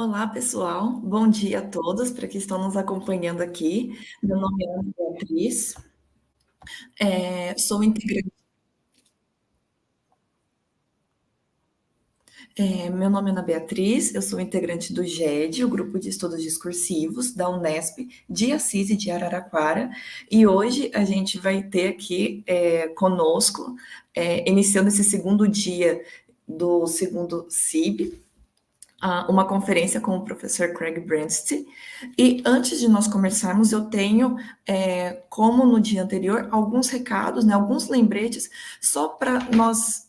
Olá, pessoal. Bom dia a todos para que estão nos acompanhando aqui. Meu nome é Beatriz. Sou integrante. Meu nome é Ana Beatriz. Eu sou integrante do GED, o Grupo de Estudos Discursivos da Unesp de Assis e de Araraquara. E hoje a gente vai ter aqui conosco, iniciando esse segundo dia do segundo SIB, uma conferência com o professor Craig Brandst. E antes de nós começarmos, eu tenho, como no dia anterior, alguns recados, né, alguns lembretes, só para nós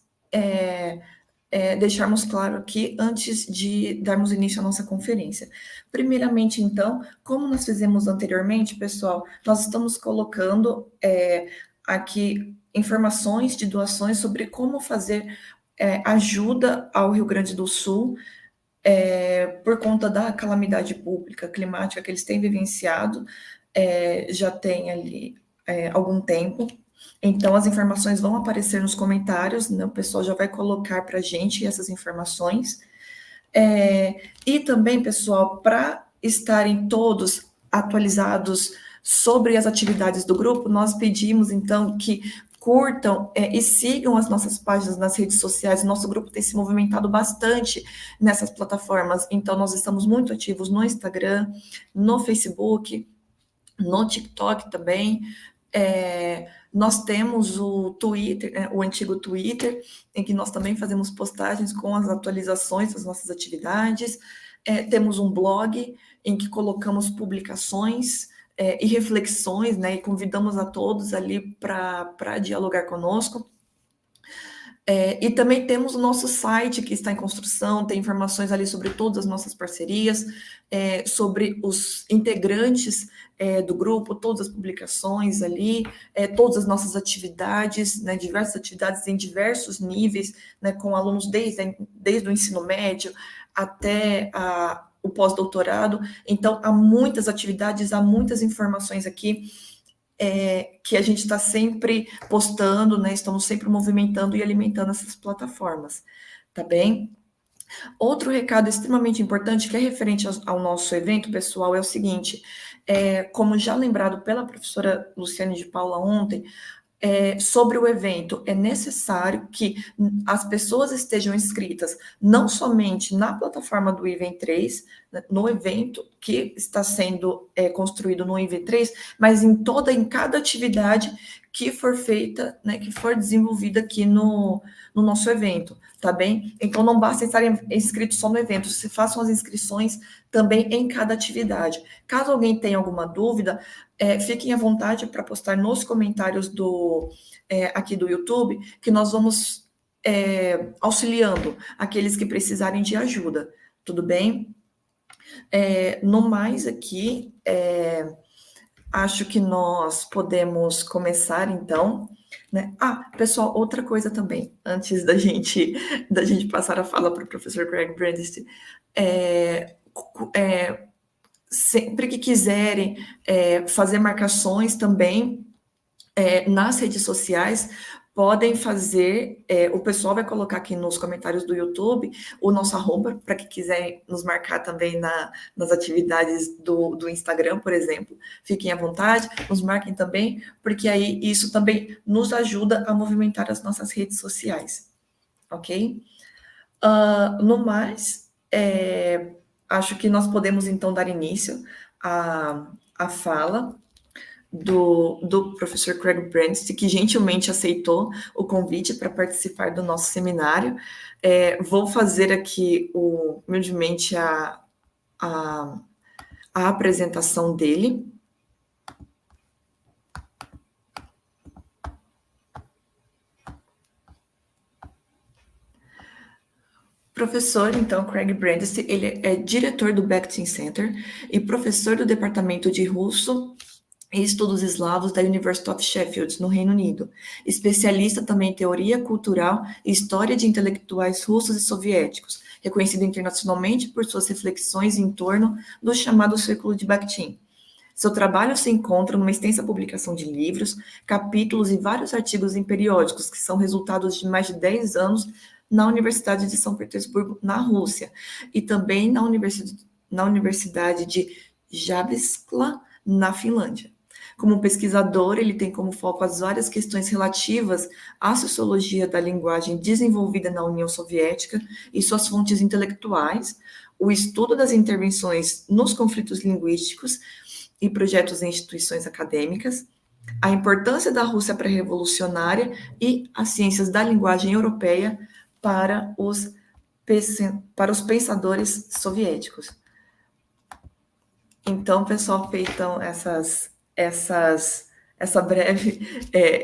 deixarmos claro aqui antes de darmos início à nossa conferência. Primeiramente, então, como nós fizemos anteriormente, pessoal, nós estamos colocando aqui informações de doações sobre como fazer ajuda ao Rio Grande do Sul por conta da calamidade pública climática que eles têm vivenciado, já tem ali algum tempo. Então, as informações vão aparecer nos comentários, né? O pessoal já vai colocar para a gente essas informações. E também, pessoal, para estarem todos atualizados sobre as atividades do grupo, nós pedimos, então, que curtam e sigam as nossas páginas nas redes sociais. Nosso grupo tem se movimentado bastante nessas plataformas, então nós estamos muito ativos no Instagram, no Facebook, no TikTok também. Nós temos o Twitter, o antigo Twitter, em que nós também fazemos postagens com as atualizações das nossas atividades. Temos um blog em que colocamos publicações e reflexões, né, e convidamos a todos ali para dialogar conosco. E também temos o nosso site que está em construção, tem informações ali sobre todas as nossas parcerias, sobre os integrantes do grupo, todas as publicações ali, todas as nossas atividades, né, diversas atividades em diversos níveis, né, com alunos desde o ensino médio até o pós-doutorado. Então, há muitas atividades, há muitas informações aqui, que a gente está sempre postando, né? Estamos sempre movimentando e alimentando essas plataformas, tá bem? Outro recado extremamente importante, que é referente ao nosso evento, pessoal, é o seguinte: como já lembrado pela professora Luciane de Paula ontem, sobre o evento, é necessário que as pessoas estejam inscritas não somente na plataforma do IV3, no evento que está sendo construído no IV3, mas em cada atividade que for feita, né, que for desenvolvida aqui no nosso evento, tá bem? Então, não basta estarem inscritos só no evento, se façam as inscrições também em cada atividade. Caso alguém tenha alguma dúvida, fiquem à vontade para postar nos comentários aqui do YouTube, que nós vamos auxiliando aqueles que precisarem de ajuda, tudo bem? No mais aqui, acho que nós podemos começar, então, né? Pessoal, outra coisa também, antes da gente passar a fala para o professor Craig Brandst, sempre que quiserem fazer marcações também nas redes sociais, podem fazer, o pessoal vai colocar aqui nos comentários do YouTube o nosso arroba, para quem quiser nos marcar também nas atividades do Instagram, por exemplo. Fiquem à vontade, nos marquem também, porque aí isso também nos ajuda a movimentar as nossas redes sociais, ok? No mais, acho que nós podemos, então, dar início à fala do professor Craig Brandst, que gentilmente aceitou o convite para participar do nosso seminário. Vou fazer aqui, humildemente, a apresentação dele. Professor, então, Craig Brandst, ele é diretor do Bakhtin Center e professor do Departamento de Russo e Estudos Eslavos da University of Sheffield, no Reino Unido. Especialista também em teoria cultural e história de intelectuais russos e soviéticos, reconhecido internacionalmente por suas reflexões em torno do chamado Circolo di Bachtin. Seu trabalho se encontra numa extensa publicação de livros, capítulos e vários artigos em periódicos, que são resultados de mais de 10 anos na Universidade de São Petersburgo, na Rússia, e também na Universidade de Jyväskylä, na Finlândia. Como pesquisador, ele tem como foco as várias questões relativas à sociologia da linguagem desenvolvida na União Soviética e suas fontes intelectuais, o estudo das intervenções nos conflitos linguísticos e projetos em instituições acadêmicas, a importância da Rússia pré-revolucionária e as ciências da linguagem europeia para os pensadores soviéticos. Então, pessoal, feitam essa breve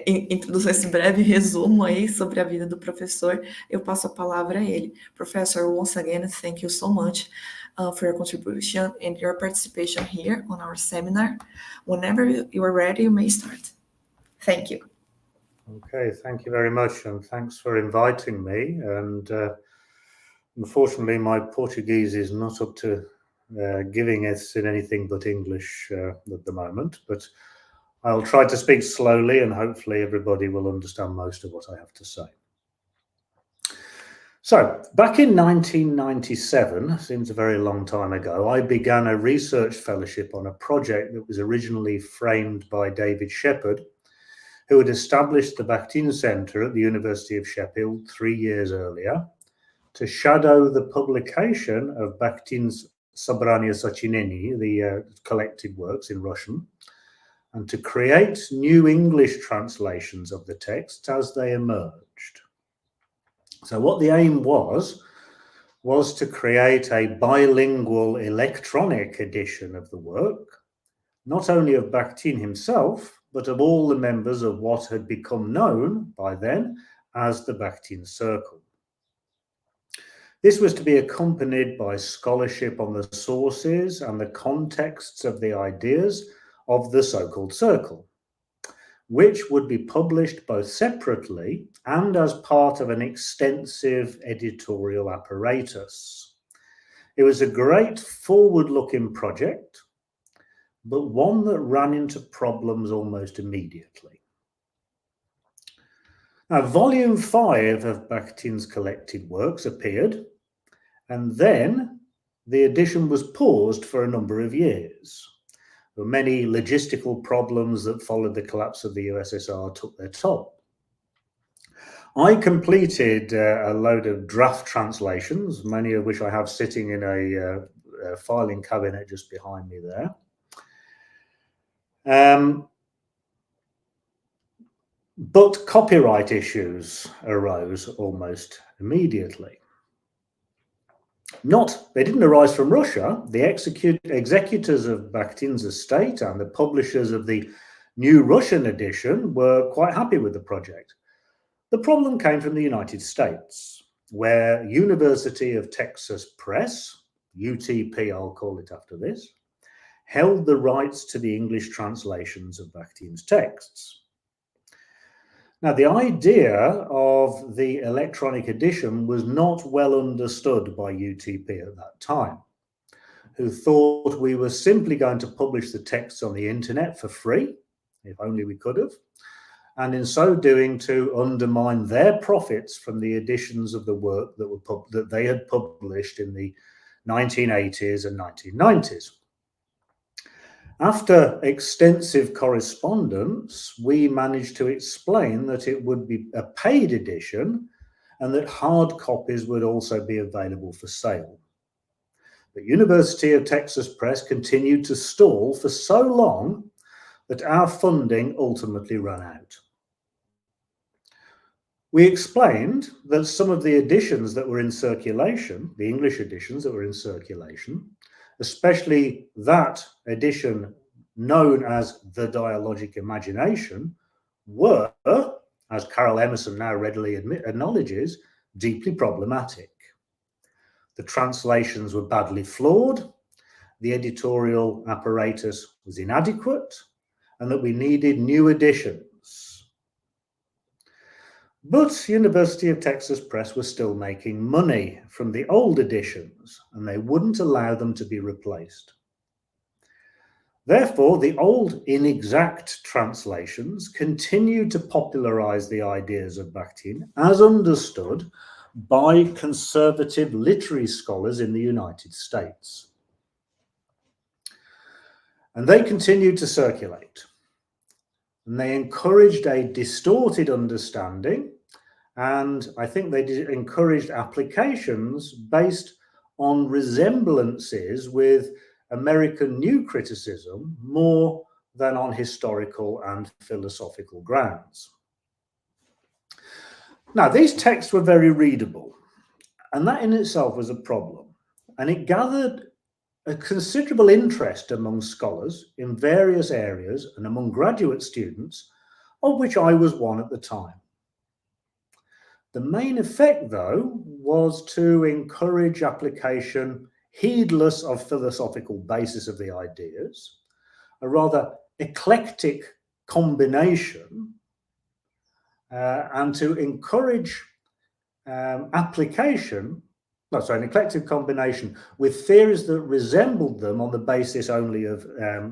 introdução, esse breve resumo aí sobre a vida do professor, eu passo a palavra a ele. Professor, once again, thank you so much for your contribution and your participation here on our seminar. Whenever you are ready, you may start. Thank you. Okay, thank you very much, and thanks for inviting me. And unfortunately, my Portuguese is not up to giving us in anything but English at the moment, but I'll try to speak slowly and hopefully everybody will understand most of what I have to say. So, back in 1997, seems a very long time ago, I began a research fellowship on a project that was originally framed by David Shepherd, who had established the Bakhtin Centre at the University of Sheffield 3 years earlier to shadow the publication of Bakhtin's Sobrania Sochineni, the collected works in Russian, and to create new English translations of the texts as they emerged. So what the aim was to create a bilingual electronic edition of the work, not only of Bakhtin himself, but of all the members of what had become known by then as the Bakhtin Circle. This was to be accompanied by scholarship on the sources and the contexts of the ideas of the so-called circle, which would be published both separately and as part of an extensive editorial apparatus. It was a great forward-looking project, but one that ran into problems almost immediately. Now, volume 5 of Bakhtin's collected works appeared, and then the edition was paused for a number of years. There were many logistical problems that followed the collapse of the USSR took their toll. I completed a load of draft translations, many of which I have sitting in a filing cabinet just behind me there. But copyright issues arose almost immediately. They didn't arise from Russia. The executors of Bakhtin's estate and the publishers of the new Russian edition were quite happy with the project. The problem came from the United States, where University of Texas Press, UTP I'll call it after this, held the rights to the English translations of Bakhtin's texts. Now, the idea of the electronic edition was not well understood by UTP at that time, who thought we were simply going to publish the texts on the internet for free, if only we could have, and in so doing to undermine their profits from the editions of the work that they had published in the 1980s and 1990s. After extensive correspondence, we managed to explain that it would be a paid edition and that hard copies would also be available for sale. The University of Texas Press continued to stall for so long that our funding ultimately ran out. We explained that some of the editions that were in circulation, the English editions that were in circulation, especially that edition known as the Dialogic Imagination, were, as Carol Emerson now readily acknowledges, deeply problematic. The translations were badly flawed, the editorial apparatus was inadequate, and that we needed new editions. But University of Texas Press was still making money from the old editions, and they wouldn't allow them to be replaced. Therefore, the old inexact translations continued to popularize the ideas of Bakhtin as understood by conservative literary scholars in the United States. And they continued to circulate. And they encouraged a distorted understanding, and I think they encouraged applications based on resemblances with American new criticism more than on historical and philosophical grounds. Now, these texts were very readable, and that in itself was a problem, and it gathered a considerable interest among scholars in various areas and among graduate students, of which I was one at the time. The main effect, though, was to encourage application heedless of philosophical basis of the ideas, a rather eclectic combination, and to encourage an eclectic combination with theories that resembled them on the basis only of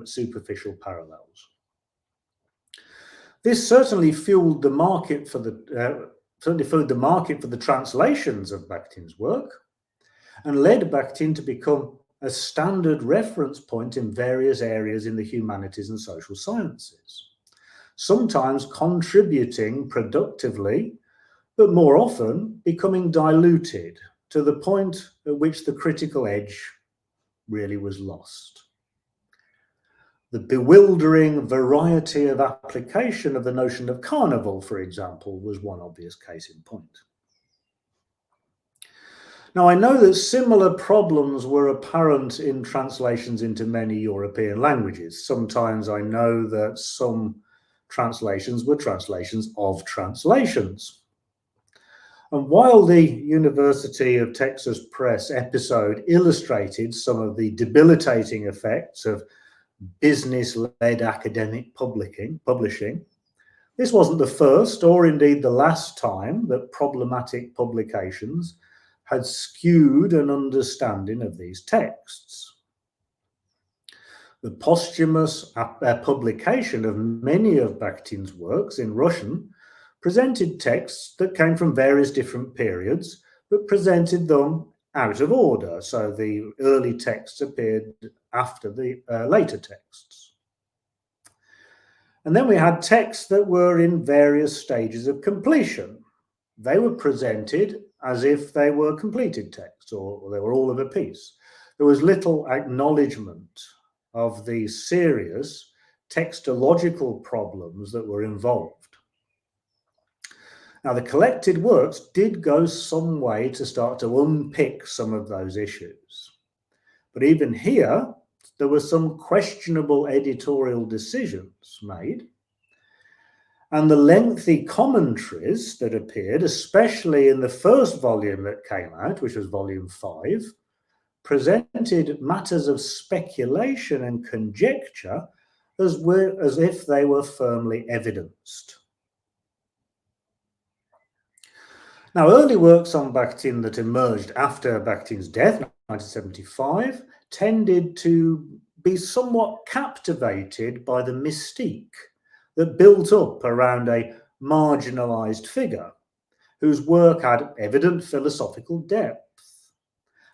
superficial parallels. This certainly fueled the market for the translations of Bakhtin's work, and led Bakhtin to become a standard reference point in various areas in the humanities and social sciences, sometimes contributing productively, but more often becoming diluted to the point at which the critical edge really was lost. The bewildering variety of application of the notion of carnival, for example, was one obvious case in point. Now, I know that similar problems were apparent in translations into many European languages. Sometimes I know that some translations were translations of translations. And while the University of Texas Press episode illustrated some of the debilitating effects of business-led academic publishing, this wasn't the first or indeed the last time that problematic publications had skewed an understanding of these texts. The posthumous publication of many of Bakhtin's works in Russian presented texts that came from various different periods, but presented them out of order. So the early texts appeared after the later texts. And then we had texts that were in various stages of completion. They were presented as if they were completed texts, or they were all of a piece. There was little acknowledgement of the serious textological problems that were involved. Now, the collected works did go some way to start to unpick some of those issues. But even here, there were some questionable editorial decisions made. And the lengthy commentaries that appeared, especially in the first volume that came out, which was volume 5, presented matters of speculation and conjecture as if they were firmly evidenced. Now, early works on Bakhtin that emerged after Bakhtin's death, 1975, tended to be somewhat captivated by the mystique that built up around a marginalized figure whose work had evident philosophical depth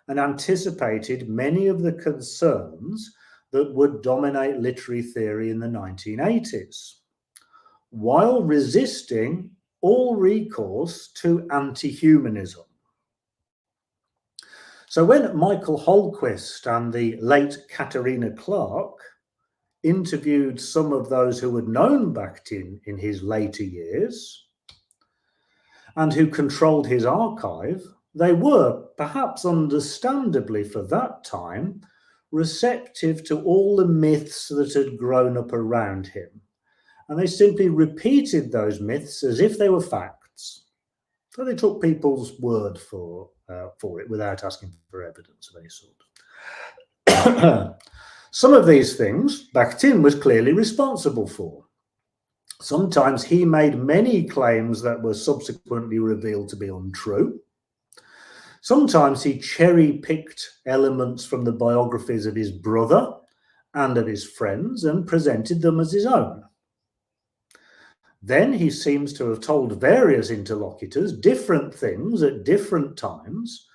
and anticipated many of the concerns that would dominate literary theory in the 1980s, while resisting all recourse to anti-humanism. So when Michael Holquist and the late Katerina Clark interviewed some of those who had known Bakhtin in his later years and who controlled his archive, they were, perhaps understandably for that time, receptive to all the myths that had grown up around him. And they simply repeated those myths as if they were facts. So they took people's word for it without asking for evidence of any sort. Some of these things Bakhtin was clearly responsible for. Sometimes he made many claims that were subsequently revealed to be untrue. Sometimes he cherry-picked elements from the biographies of his brother and of his friends and presented them as his own. Then he seems to have told various interlocutors different things at different times,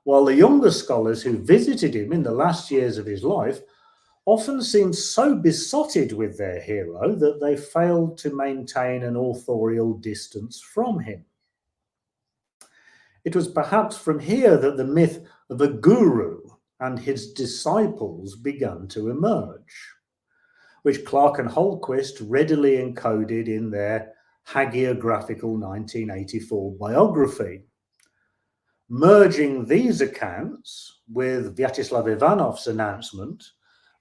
while the younger scholars who visited him in the last years of his life often seemed so besotted with their hero that they failed to maintain an authorial distance from him. It was perhaps from here that the myth of a guru and his disciples began to emerge, which Clark and Holquist readily encoded in their hagiographical 1984 biography. Merging these accounts with Vyacheslav Ivanov's announcement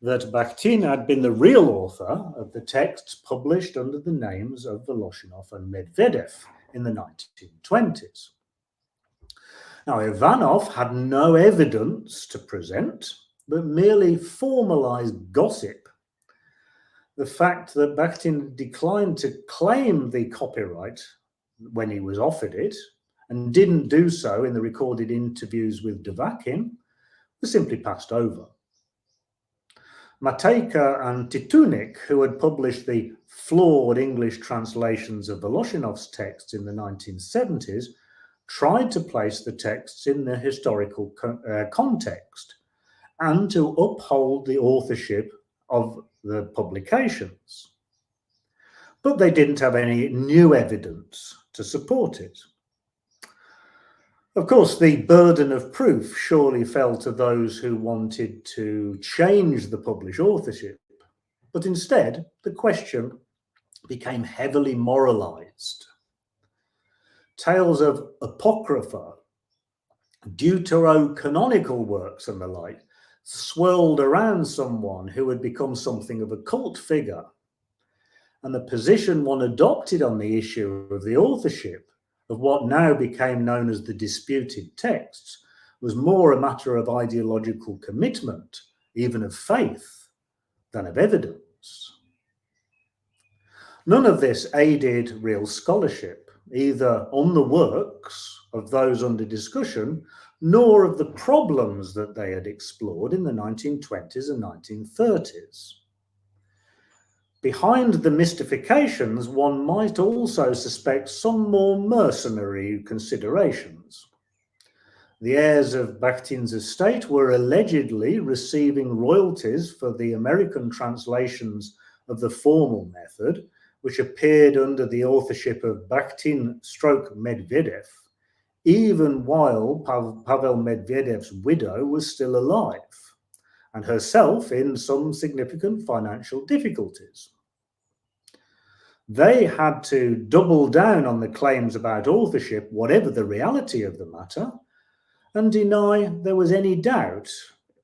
that Bakhtin had been the real author of the texts published under the names of Voloshinov and Medvedev in the 1920s. Now, Ivanov had no evidence to present, but merely formalized gossip. The fact that Bakhtin declined to claim the copyright when he was offered it, and didn't do so in the recorded interviews with Dvakin, was simply passed over. Matejka and Titunik, who had published the flawed English translations of Voloshinov's texts in the 1970s, tried to place the texts in their historical context and to uphold the authorship of the publications. But they didn't have any new evidence to support it. Of course, the burden of proof surely fell to those who wanted to change the published authorship, but instead the question became heavily moralized. Tales of apocrypha, deuterocanonical works and the like swirled around someone who had become something of a cult figure, and the position one adopted on the issue of the authorship of what now became known as the disputed texts was more a matter of ideological commitment, even of faith, than of evidence. None of this aided real scholarship, either on the works of those under discussion, nor of the problems that they had explored in the 1920s and 1930s. Behind the mystifications, one might also suspect some more mercenary considerations. The heirs of Bakhtin's estate were allegedly receiving royalties for the American translations of the formal method, which appeared under the authorship of Bakhtin/Medvedev, even while Pavel Medvedev's widow was still alive, and herself in some significant financial difficulties. They had to double down on the claims about authorship, whatever the reality of the matter, and deny there was any doubt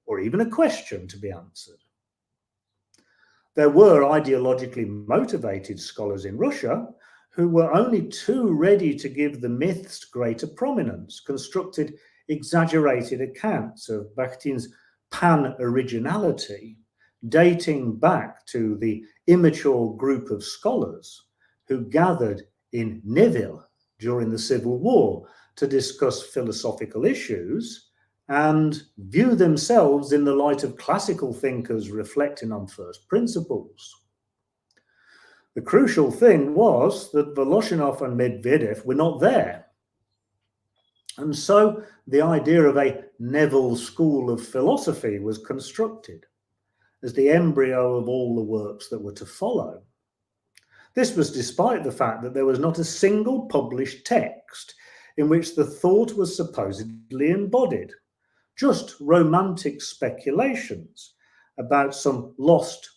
or even a question to be answered. There were ideologically motivated scholars in Russia who were only too ready to give the myths greater prominence, constructed exaggerated accounts of Bakhtin's pan-originality, dating back to the immature group of scholars who gathered in Neville during the Civil War to discuss philosophical issues and view themselves in the light of classical thinkers reflecting on first principles. The crucial thing was that Voloshinov and Medvedev were not there. And so the idea of a Neville school of philosophy was constructed as the embryo of all the works that were to follow. This was despite the fact that there was not a single published text in which the thought was supposedly embodied, just romantic speculations about some lost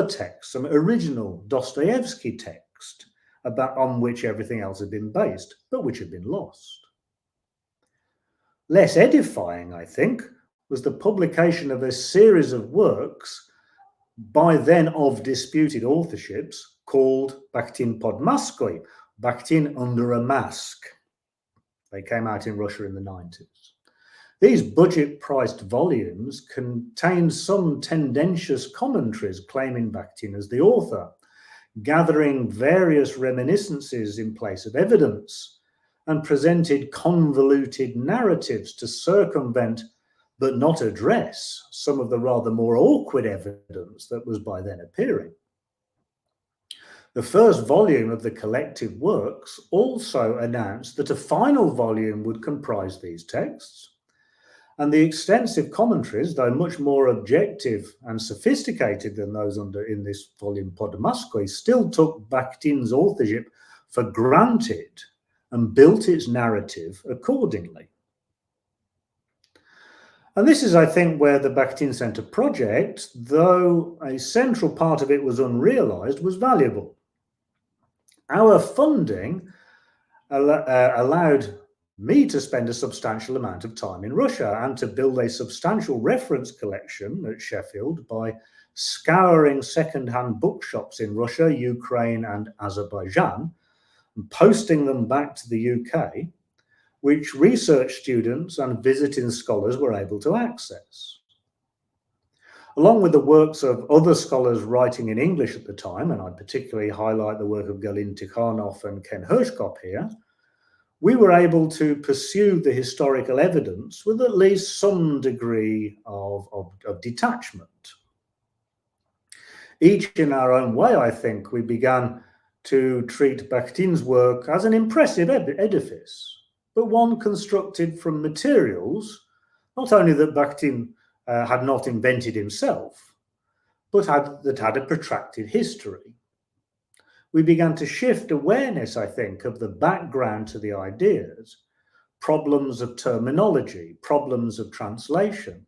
text, some original Dostoevsky text on which everything else had been based, but which had been lost. Less edifying, I think, was the publication of a series of works by then of disputed authorships called Bakhtin pod maskoi, Bakhtin under a mask. They came out in Russia in the 90s. These budget-priced volumes contained some tendentious commentaries claiming Bakhtin as the author, gathering various reminiscences in place of evidence, and presented convoluted narratives to circumvent but not address some of the rather more awkward evidence that was by then appearing. The first volume of the collective works also announced that a final volume would comprise these texts, and the extensive commentaries, though much more objective and sophisticated than those in this volume Podomasque, still took Bakhtin's authorship for granted and built its narrative accordingly. And this is, I think, where the Bakhtin Center project, though a central part of it was unrealized, was valuable. Our funding allowed me to spend a substantial amount of time in Russia and to build a substantial reference collection at Sheffield by scouring second-hand bookshops in Russia, Ukraine, and Azerbaijan, and posting them back to the UK, which research students and visiting scholars were able to access. Along with the works of other scholars writing in English at the time, and I particularly highlight the work of Galin Tikhanov and Ken Hershkop here, we were able to pursue the historical evidence with at least some degree of detachment. Each in our own way, I think, we began to treat Bakhtin's work as an impressive edifice, but one constructed from materials, not only that Bakhtin had not invented himself, but that had a protracted history. We began to shift awareness, I think, of the background to the ideas, problems of terminology, problems of translation.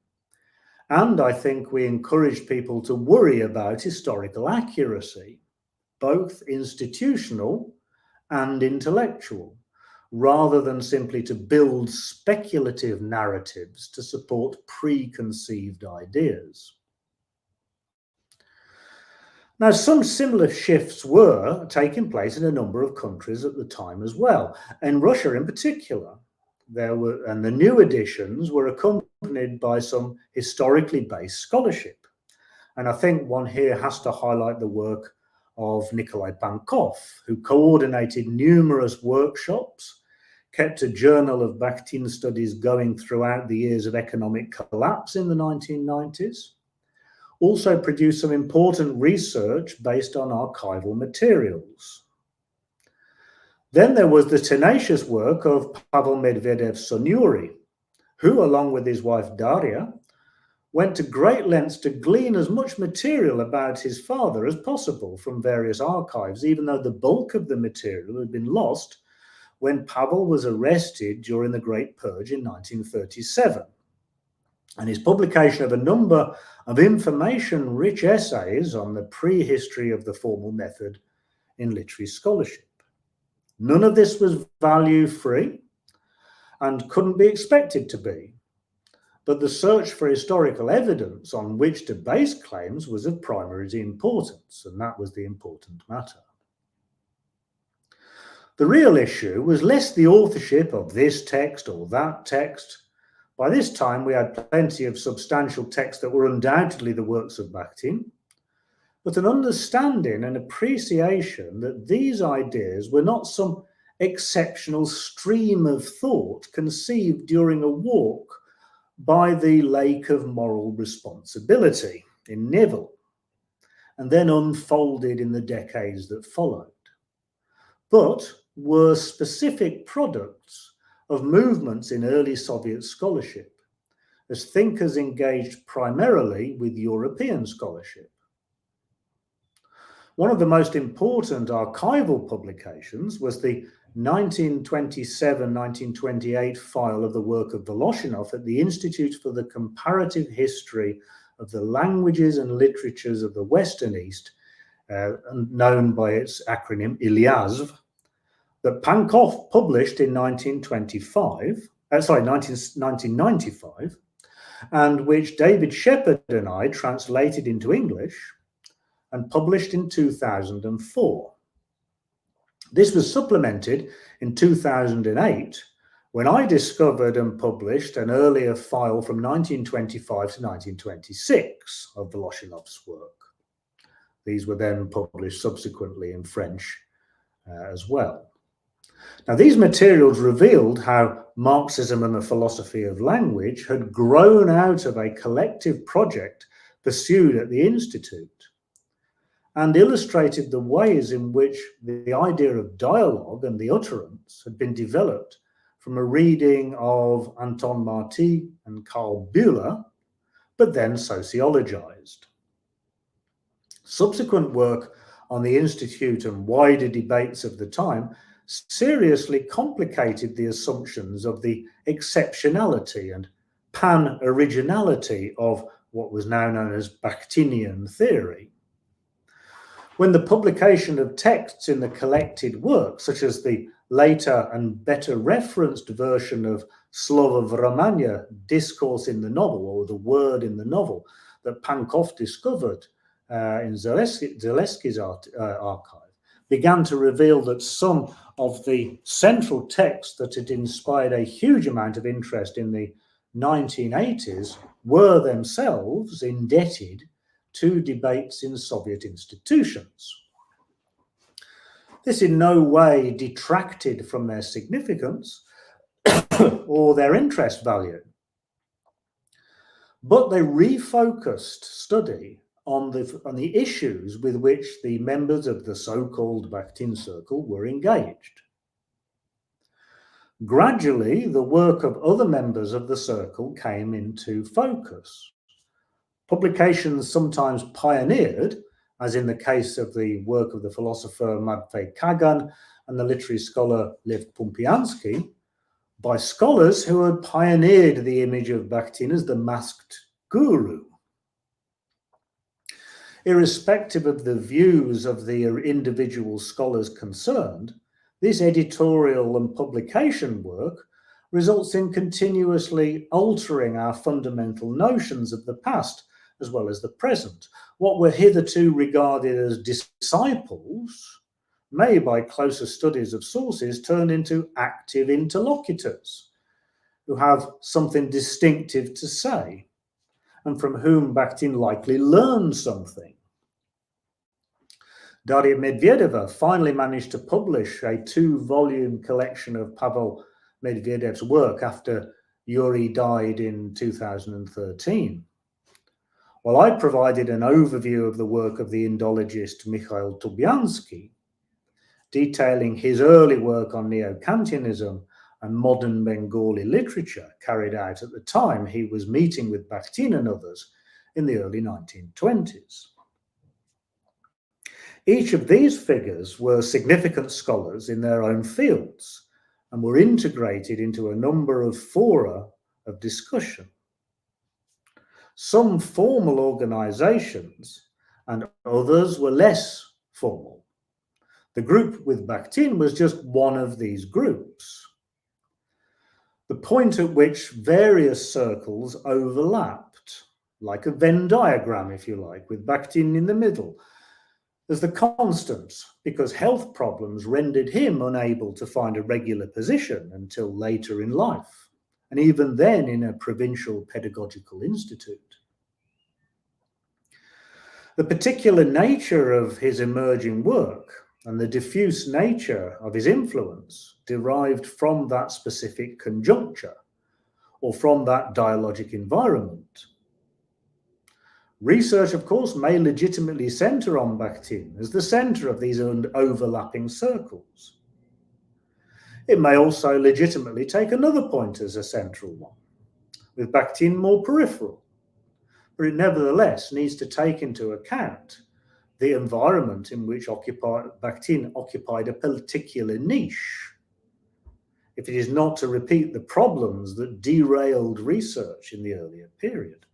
And I think we encouraged people to worry about historical accuracy, both institutional and intellectual, rather than simply to build speculative narratives to support preconceived ideas. Now, some similar shifts were taking place in a number of countries at the time as well. In Russia in particular, and the new editions were accompanied by some historically based scholarship. And I think one here has to highlight the work of Nikolai Pankov, who coordinated numerous workshops, kept a journal of Bakhtin studies going throughout the years of economic collapse in the 1990s, also produced some important research based on archival materials. Then there was the tenacious work of Pavel Medvedev-Sonyuri, who, along with his wife Daria, went to great lengths to glean as much material about his father as possible from various archives, even though the bulk of the material had been lost when Pavel was arrested during the Great Purge in 1937. And his publication of a number of information-rich essays on the prehistory of the formal method in literary scholarship. None of this was value-free and couldn't be expected to be. But the search for historical evidence on which to base claims was of primary importance, and that was the important matter. The real issue was less the authorship of this text or that text. By this time, we had plenty of substantial texts that were undoubtedly the works of Bakhtin, but an understanding and appreciation that these ideas were not some exceptional stream of thought conceived during a walk by the Lake of Moral Responsibility in Neville, and then unfolded in the decades that followed, but were specific products of movements in early Soviet scholarship, as thinkers engaged primarily with European scholarship. One of the most important archival publications was the 1927-1928 file of the work of Voloshinov at the Institute for the Comparative History of the Languages and Literatures of the Western East, known by its acronym ILYASV, that Pankov published in 1995, and which David Shepherd and I translated into English and published in 2004. This was supplemented in 2008 when I discovered and published an earlier file from 1925 to 1926 of Voloshinov's work. These were then published subsequently in French as well. Now, these materials revealed how Marxism and the philosophy of language had grown out of a collective project pursued at the Institute. and illustrated the ways in which the idea of dialogue and the utterance had been developed from a reading of Anton Marti and Karl Bühler, but then sociologized. Subsequent work on the Institute and wider debates of the time seriously complicated the assumptions of the exceptionality and pan-originality of what was now known as Bakhtinian theory. When the publication of texts in the collected work, such as the later and better referenced version of Slovo v Romania, Discourse in the Novel, or the Word in the Novel, that Pankov discovered in Zalewski's archive, began to reveal that some of the central texts that had inspired a huge amount of interest in the 1980s were themselves indebted to debates in Soviet institutions. This in no way detracted from their significance or their interest value, but they refocused study on the issues with which the members of the so-called Bakhtin circle were engaged. Gradually, the work of other members of the circle came into focus. Publications sometimes pioneered, as in the case of the work of the philosopher Matvei Kagan and the literary scholar Lev Pumpiansky, by scholars who had pioneered the image of Bakhtin as the masked guru. Irrespective of the views of the individual scholars concerned, this editorial and publication work results in continuously altering our fundamental notions of the past as well as the present. What were hitherto regarded as disciples may, by closer studies of sources, turn into active interlocutors who have something distinctive to say and from whom Bakhtin likely learned something. Daria Medvedeva finally managed to publish a 2-volume collection of Pavel Medvedev's work after Yuri died in 2013. While I provided an overview of the work of the Indologist Mikhail Tubiansky, detailing his early work on Neo-Kantianism and modern Bengali literature carried out at the time he was meeting with Bakhtin and others in the early 1920s. Each of these figures were significant scholars in their own fields and were integrated into a number of fora of discussion. Some formal organizations and others were less formal. The group with Bakhtin was just one of these groups. The point at which various circles overlapped, like a Venn diagram, if you like, with Bakhtin in the middle, as the constant, because health problems rendered him unable to find a regular position until later in life, and even then in a provincial pedagogical institute. The particular nature of his emerging work and the diffuse nature of his influence derived from that specific conjuncture or from that dialogic environment. Research, of course, may legitimately center on Bakhtin as the center of these overlapping circles. It may also legitimately take another point as a central one, with Bakhtin more peripheral, but it nevertheless needs to take into account the environment in which Bakhtin occupied a particular niche, if it is not to repeat the problems that derailed research in the earlier period.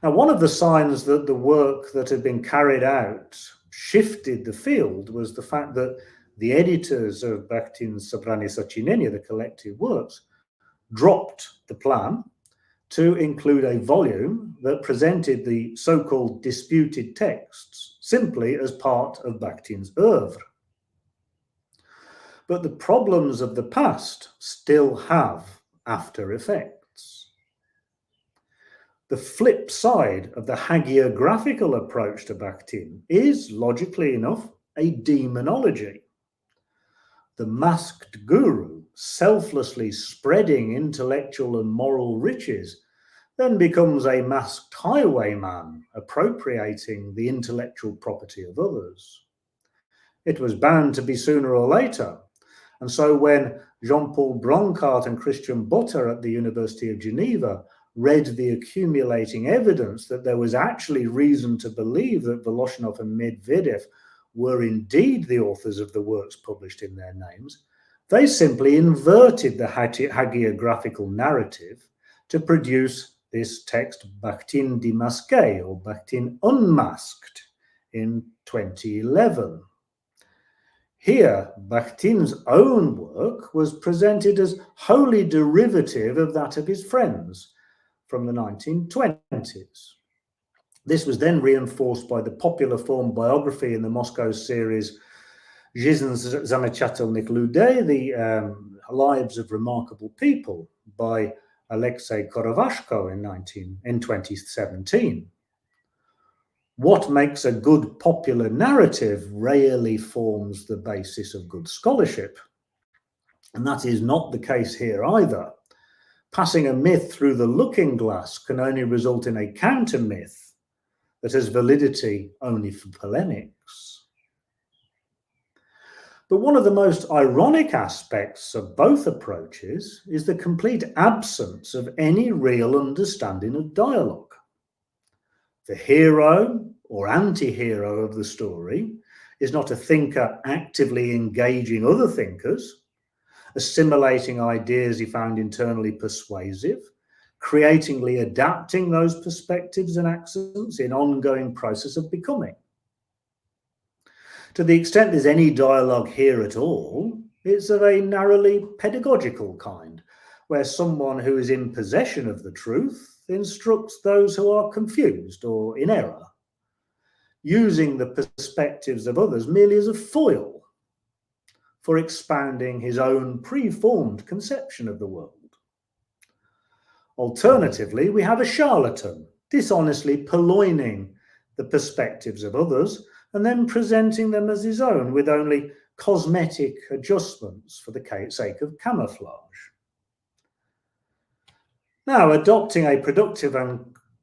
Now, one of the signs that the work that had been carried out shifted the field was the fact that the editors of Bakhtin's Sobranie Sochinenia, the collective works, dropped the plan to include a volume that presented the so-called disputed texts simply as part of Bakhtin's oeuvre. But the problems of the past still have after effects. The flip side of the hagiographical approach to Bakhtin is, logically enough, a demonology. The masked guru selflessly spreading intellectual and moral riches then becomes a masked highwayman appropriating the intellectual property of others. It was bound to be sooner or later. And so when Jean-Paul Blanquart and Christian Butter at the University of Geneva read the accumulating evidence that there was actually reason to believe that Voloshinov and Medvedev were indeed the authors of the works published in their names, they simply inverted the hagiographical narrative to produce this text Bakhtin démasqué, or Bakhtin unmasked, in 2011. Here, Bakhtin's own work was presented as wholly derivative of that of his friends from the 1920s. This was then reinforced by the popular form biography in the Moscow series Жизнь замечательных людей, the Lives of Remarkable People, by Alexei Korovashko in 2017. What makes a good popular narrative rarely forms the basis of good scholarship. And that is not the case here either. Passing a myth through the looking glass can only result in a counter myth that has validity only for polemics. But one of the most ironic aspects of both approaches is the complete absence of any real understanding of dialogue. The hero or anti-hero of the story is not a thinker actively engaging other thinkers, assimilating ideas he found internally persuasive, creatively adapting those perspectives and accents in ongoing process of becoming. To the extent there's any dialogue here at all, it's of a narrowly pedagogical kind, where someone who is in possession of the truth instructs those who are confused or in error, using the perspectives of others merely as a foil for expounding his own preformed conception of the world. Alternatively, we have a charlatan, dishonestly purloining the perspectives of others and then presenting them as his own with only cosmetic adjustments for the sake of camouflage. Now, adopting a productive and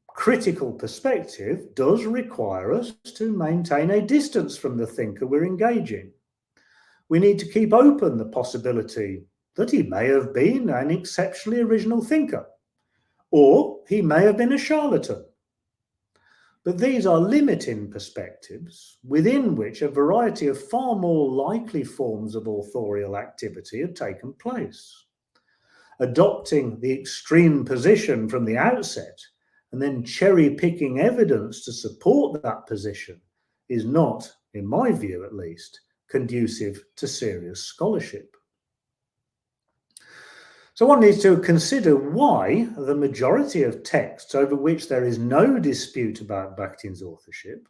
critical perspective does require us to maintain a distance from the thinker we're engaging. We need to keep open the possibility that he may have been an exceptionally original thinker, or he may have been a charlatan. But these are limiting perspectives within which a variety of far more likely forms of authorial activity have taken place. Adopting the extreme position from the outset and then cherry-picking evidence to support that position is not, in my view at least, conducive to serious scholarship. So one needs to consider why the majority of texts over which there is no dispute about Bakhtin's authorship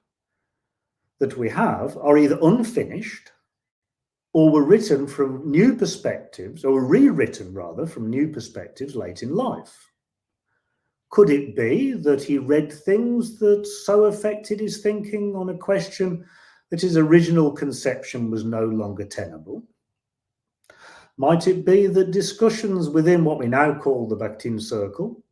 that we have are either unfinished or were written from new perspectives, or rewritten rather from new perspectives late in life. Could it be that he read things that so affected his thinking on a question that his original conception was no longer tenable? Might it be that discussions within what we now call the Bakhtin circle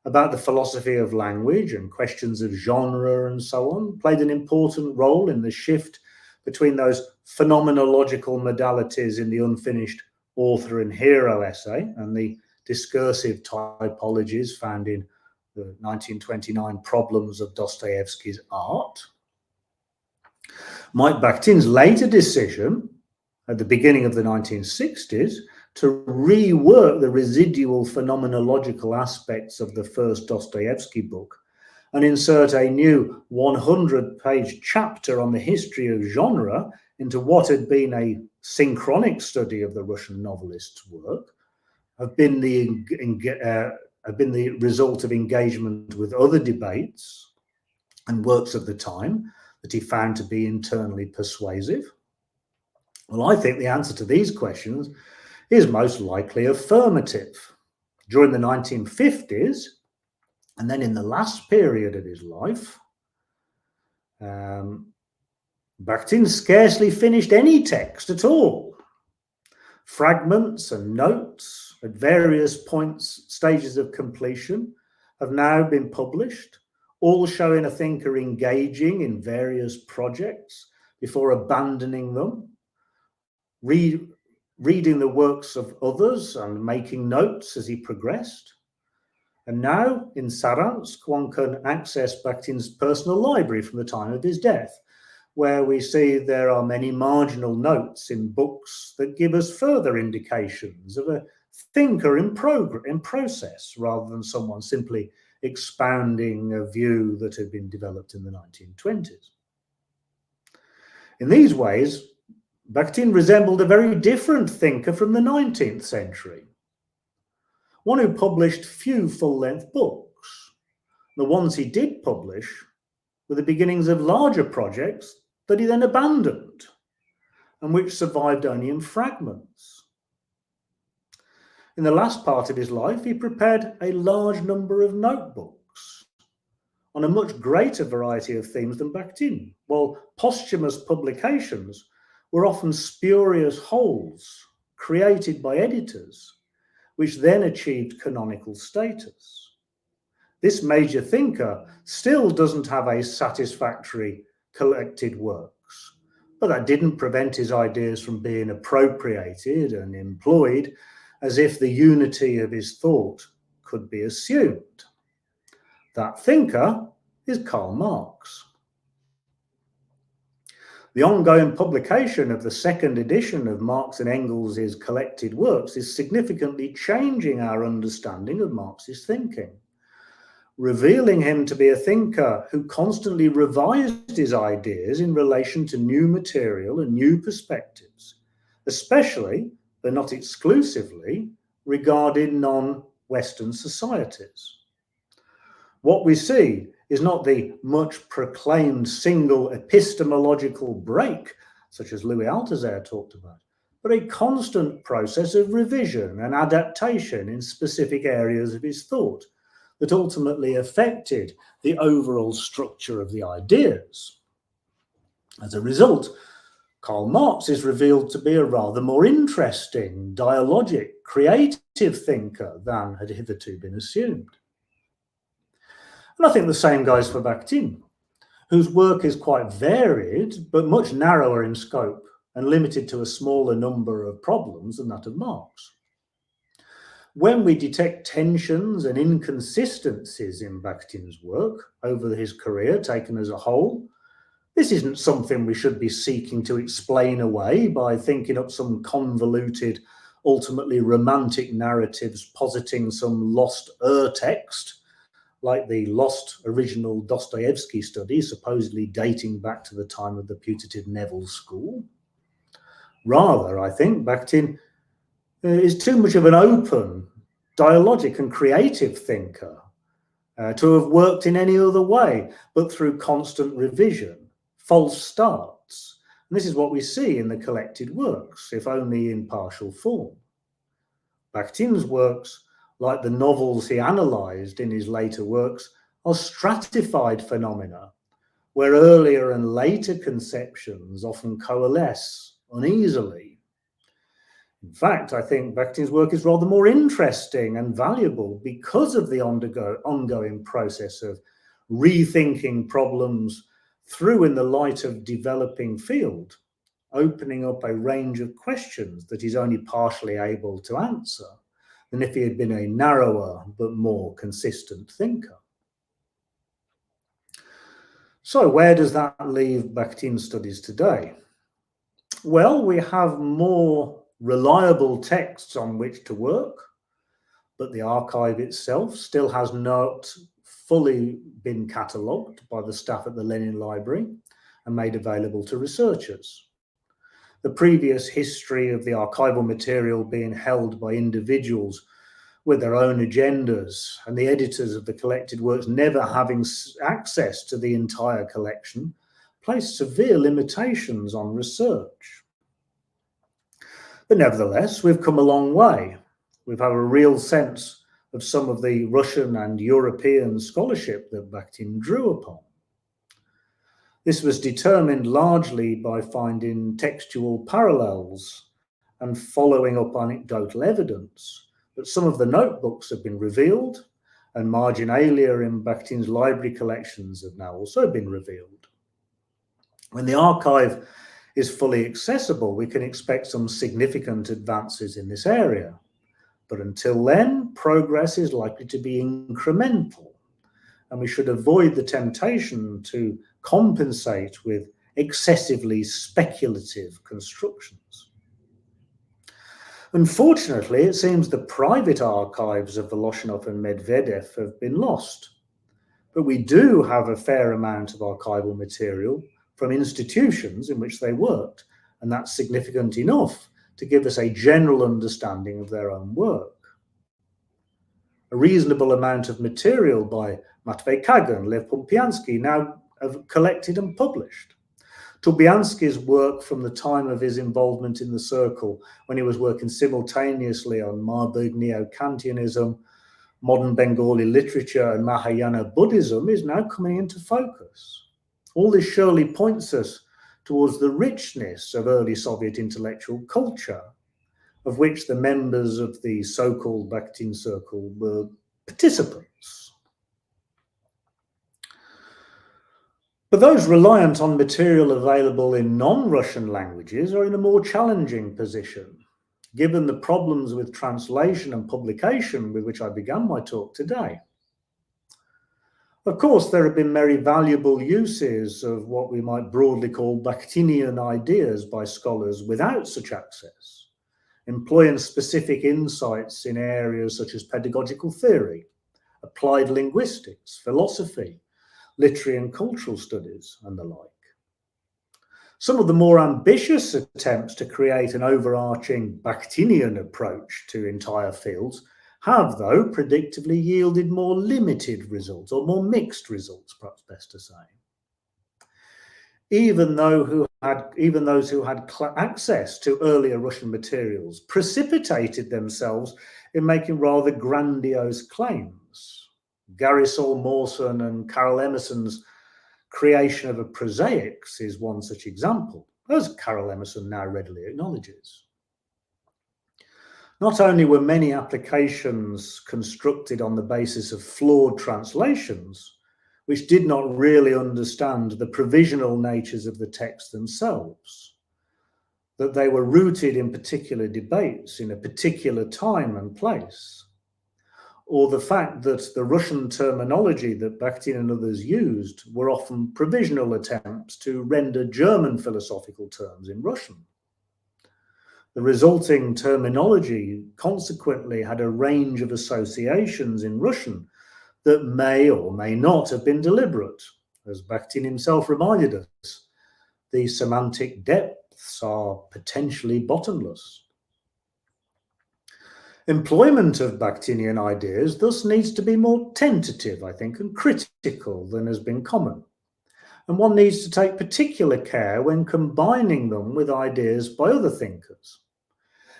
about the philosophy of language and questions of genre and so on played an important role in the shift between those phenomenological modalities in the unfinished author and hero essay and the discursive typologies found in the 1929 Problems of Dostoevsky's Art? Might Bakhtin's later decision at the beginning of the 1960s to rework the residual phenomenological aspects of the first Dostoevsky book and insert a new 100-page chapter on the history of genre into what had been a synchronic study of the Russian novelist's work, have been the result of engagement with other debates and works of the time that he found to be internally persuasive? Well, I think the answer to these questions is most likely affirmative. During the 1950s, and then in the last period of his life, Bakhtin scarcely finished any text at all. Fragments and notes at various points, stages of completion, have now been published, all showing a thinker engaging in various projects before abandoning them, reading the works of others and making notes as he progressed. And now, in Saransk, one can access Bakhtin's personal library from the time of his death, where we see there are many marginal notes in books that give us further indications of a thinker in process, rather than someone simply expounding a view that had been developed in the 1920s. In these ways, Bakhtin resembled a very different thinker from the 19th century, one who published few full-length books. The ones he did publish were the beginnings of larger projects that he then abandoned, and which survived only in fragments. In the last part of his life, he prepared a large number of notebooks on a much greater variety of themes than Bakhtin, while posthumous publications were often spurious wholes created by editors, which then achieved canonical status. This major thinker still doesn't have a satisfactory collected works, but that didn't prevent his ideas from being appropriated and employed as if the unity of his thought could be assumed. That thinker is Karl Marx. The ongoing publication of the second edition of Marx and Engels' collected works is significantly changing our understanding of Marx's thinking, revealing him to be a thinker who constantly revised his ideas in relation to new material and new perspectives, especially, but not exclusively, regarding non-Western societies. What we see is not the much proclaimed single epistemological break, such as Louis Althusser talked about, but a constant process of revision and adaptation in specific areas of his thought that ultimately affected the overall structure of the ideas. As a result, Karl Marx is revealed to be a rather more interesting, dialogic, creative thinker than had hitherto been assumed. And I think the same goes for Bakhtin, whose work is quite varied, but much narrower in scope and limited to a smaller number of problems than that of Marx. When we detect tensions and inconsistencies in Bakhtin's work over his career taken as a whole, this isn't something we should be seeking to explain away by thinking up some convoluted, ultimately romantic narratives positing some lost text, like the lost original Dostoevsky study, supposedly dating back to the time of the putative Neville School. Rather, I think Bakhtin is too much of an open, dialogic and creative thinker to have worked in any other way, but through constant revision, false starts. And this is what we see in the collected works, if only in partial form. Bakhtin's works, like the novels he analysed in his later works, are stratified phenomena, where earlier and later conceptions often coalesce uneasily. In fact, I think Bakhtin's work is rather more interesting and valuable because of the ongoing process of rethinking problems through in the light of developing field, opening up a range of questions that he's only partially able to answer than if he had been a narrower but more consistent thinker. So where does that leave Bakhtin's studies today? Well, we have more reliable texts on which to work, but the archive itself still has not fully been catalogued by the staff at the Lenin Library and made available to researchers. The previous history of the archival material being held by individuals with their own agendas and the editors of the collected works never having access to the entire collection placed severe limitations on research. But nevertheless, we've come a long way. We've had a real sense of some of the Russian and European scholarship that Bakhtin drew upon. This was determined largely by finding textual parallels and following up anecdotal evidence, but some of the notebooks have been revealed and marginalia in Bakhtin's library collections have now also been revealed. When the archive is fully accessible, we can expect some significant advances in this area. But until then, progress is likely to be incremental, and we should avoid the temptation to compensate with excessively speculative constructions. Unfortunately, it seems the private archives of Voloshinov and Medvedev have been lost, but we do have a fair amount of archival material from institutions in which they worked, and that's significant enough to give us a general understanding of their own work. A reasonable amount of material by Matvei Kagan, Lev Pumpiansky now have collected and published. Turbiansky's work from the time of his involvement in the Circle, when he was working simultaneously on Marburg Neo-Kantianism, modern Bengali literature and Mahayana Buddhism, is now coming into focus. All this surely points us towards the richness of early Soviet intellectual culture, of which the members of the so-called Bakhtin Circle were participants. But those reliant on material available in non-Russian languages are in a more challenging position, given the problems with translation and publication with which I began my talk today. Of course, there have been very valuable uses of what we might broadly call Bakhtinian ideas by scholars without such access, employing specific insights in areas such as pedagogical theory, applied linguistics, philosophy, literary and cultural studies, and the like. Some of the more ambitious attempts to create an overarching Bakhtinian approach to entire fields have, though, predictably yielded more limited results, or more mixed results, perhaps best to say. Even those who had access to earlier Russian materials precipitated themselves in making rather grandiose claims. Gary Saul Mawson and Carol Emerson's creation of a prosaics is one such example, as Carol Emerson now readily acknowledges. Not only were many applications constructed on the basis of flawed translations, which did not really understand the provisional natures of the texts themselves, that they were rooted in particular debates in a particular time and place, or the fact that the Russian terminology that Bakhtin and others used were often provisional attempts to render German philosophical terms in Russian. The resulting terminology consequently had a range of associations in Russian that may or may not have been deliberate. As Bakhtin himself reminded us, the semantic depths are potentially bottomless. Employment of Bakhtinian ideas thus needs to be more tentative, I think, and critical than has been common. And one needs to take particular care when combining them with ideas by other thinkers.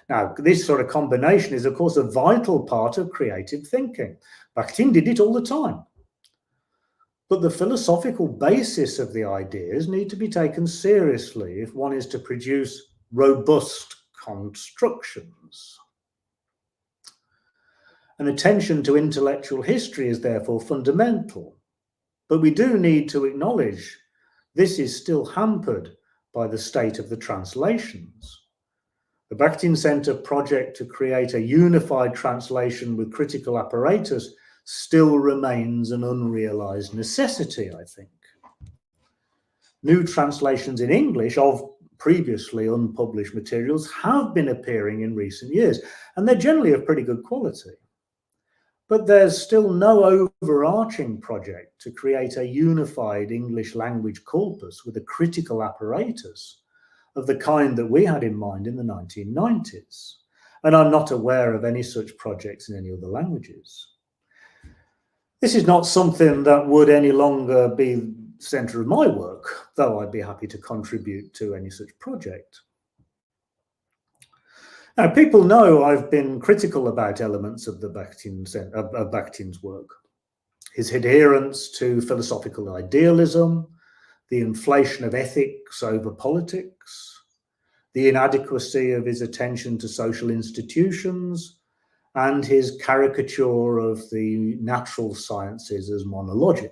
Now, this sort of combination is, of course, a vital part of creative thinking. Bakhtin did it all the time. But the philosophical basis of the ideas need to be taken seriously if one is to produce robust constructions. An attention to intellectual history is therefore fundamental, but we do need to acknowledge this is still hampered by the state of the translations. The Bakhtin Center project to create a unified translation with critical apparatus still remains an unrealized necessity, I think. New translations in English of previously unpublished materials have been appearing in recent years, and they're generally of pretty good quality. But there's still no overarching project to create a unified English language corpus with a critical apparatus of the kind that we had in mind in the 1990s. And I'm not aware of any such projects in any other languages. This is not something that would any longer be the centre of my work, though I'd be happy to contribute to any such project. Now, people know I've been critical about elements of Bakhtin's work. His adherence to philosophical idealism, the inflation of ethics over politics, the inadequacy of his attention to social institutions, and his caricature of the natural sciences as monologic.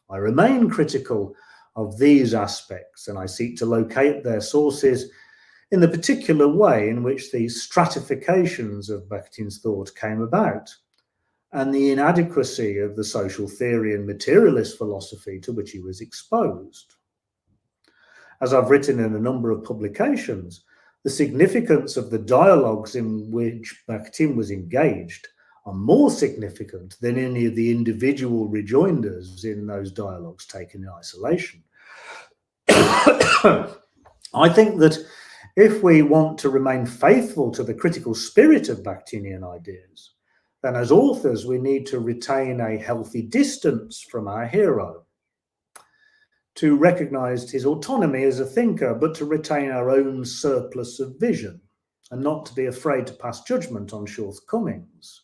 I remain critical of these aspects, and I seek to locate their sources in the particular way in which the stratifications of Bakhtin's thought came about, and the inadequacy of the social theory and materialist philosophy to which he was exposed. As I've written in a number of publications, the significance of the dialogues in which Bakhtin was engaged are more significant than any of the individual rejoinders in those dialogues taken in isolation. I think that if we want to remain faithful to the critical spirit of Bakhtinian ideas, then as authors we need to retain a healthy distance from our hero, to recognise his autonomy as a thinker, but to retain our own surplus of vision, and not to be afraid to pass judgment on shortcomings.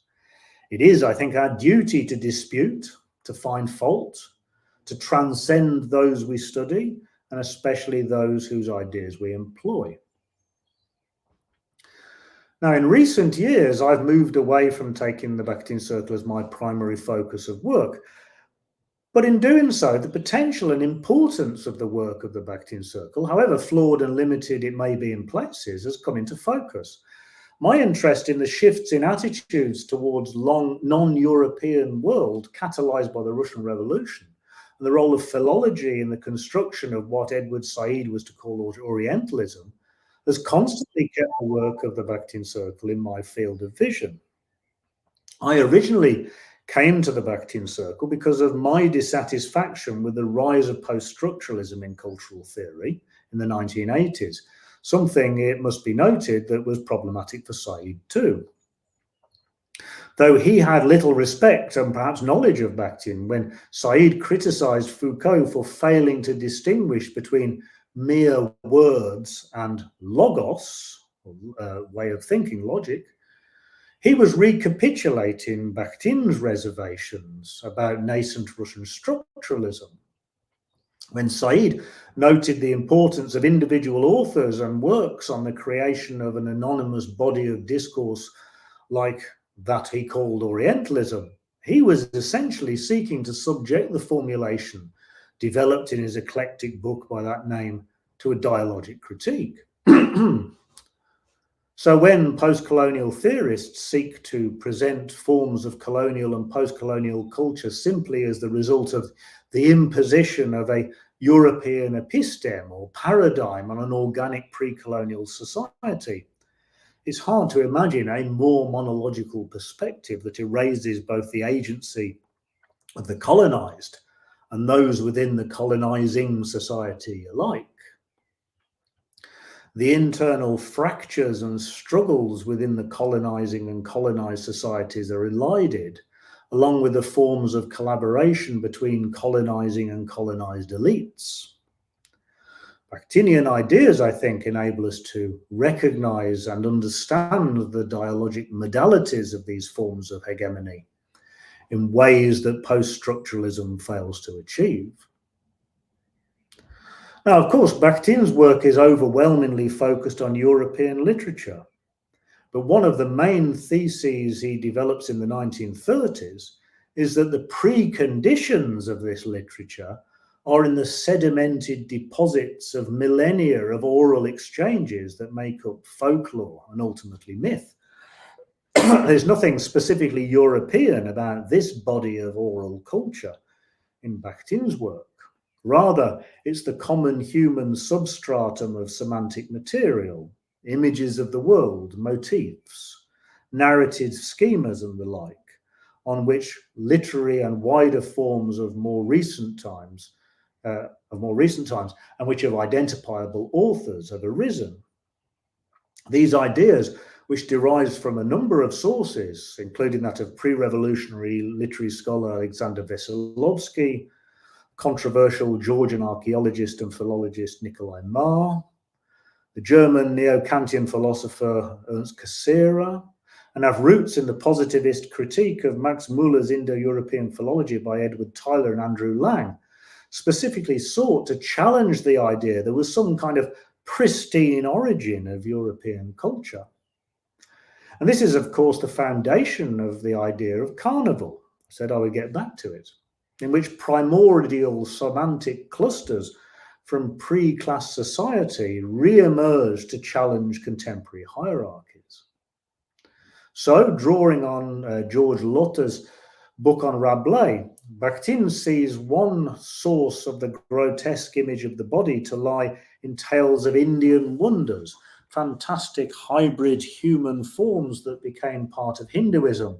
It is, I think, our duty to dispute, to find fault, to transcend those we study, and especially those whose ideas we employ. Now, in recent years, I've moved away from taking the Bakhtin Circle as my primary focus of work. But in doing so, the potential and importance of the work of the Bakhtin Circle, however flawed and limited it may be in places, has come into focus. My interest in the shifts in attitudes towards non-European world catalyzed by the Russian Revolution, and the role of philology in the construction of what Edward Said was to call Orientalism, has constantly kept the work of the Bakhtin Circle in my field of vision. I originally came to the Bakhtin Circle because of my dissatisfaction with the rise of post-structuralism in cultural theory in the 1980s, something, it must be noted, that was problematic for Said too. Though he had little respect and perhaps knowledge of Bakhtin, when Said criticised Foucault for failing to distinguish between mere words and logos, way of thinking, logic, he was recapitulating Bakhtin's reservations about nascent Russian structuralism. When Said noted the importance of individual authors and works on the creation of an anonymous body of discourse like that he called Orientalism, he was essentially seeking to subject the formulation developed in his eclectic book by that name to a dialogic critique. So when post-colonial theorists seek to present forms of colonial and post-colonial culture simply as the result of the imposition of a European episteme or paradigm on an organic pre-colonial society, it's hard to imagine a more monological perspective that erases both the agency of the colonized and those within the colonizing society alike. The internal fractures and struggles within the colonizing and colonized societies are elided, along with the forms of collaboration between colonizing and colonized elites. Bakhtinian ideas, I think, enable us to recognize and understand the dialogic modalities of these forms of hegemony in ways that post-structuralism fails to achieve. Now, of course, Bakhtin's work is overwhelmingly focused on European literature, but one of the main theses he develops in the 1930s is that the preconditions of this literature are in the sedimented deposits of millennia of oral exchanges that make up folklore and ultimately myth. There's nothing specifically European about this body of oral culture in Bakhtin's work. Rather, it's the common human substratum of semantic material, images of the world, motifs, narrative schemas and the like, on which literary and wider forms of more recent times and which of identifiable authors have arisen. These ideas, which derives from a number of sources, including that of pre-revolutionary literary scholar Alexander Veselovsky, controversial Georgian archaeologist and philologist Nikolai Marr, the German neo-Kantian philosopher Ernst Cassirer, and have roots in the positivist critique of Max Muller's Indo-European philology by Edward Tyler and Andrew Lang, specifically sought to challenge the idea there was some kind of pristine origin of European culture. And this is, of course, the foundation of the idea of carnival. I said I would get back to it, in which primordial semantic clusters from pre-class society re-emerge to challenge contemporary hierarchies. So, drawing on George Lutter's book on Rabelais, Bakhtin sees one source of the grotesque image of the body to lie in tales of Indian wonders, fantastic hybrid human forms that became part of Hinduism,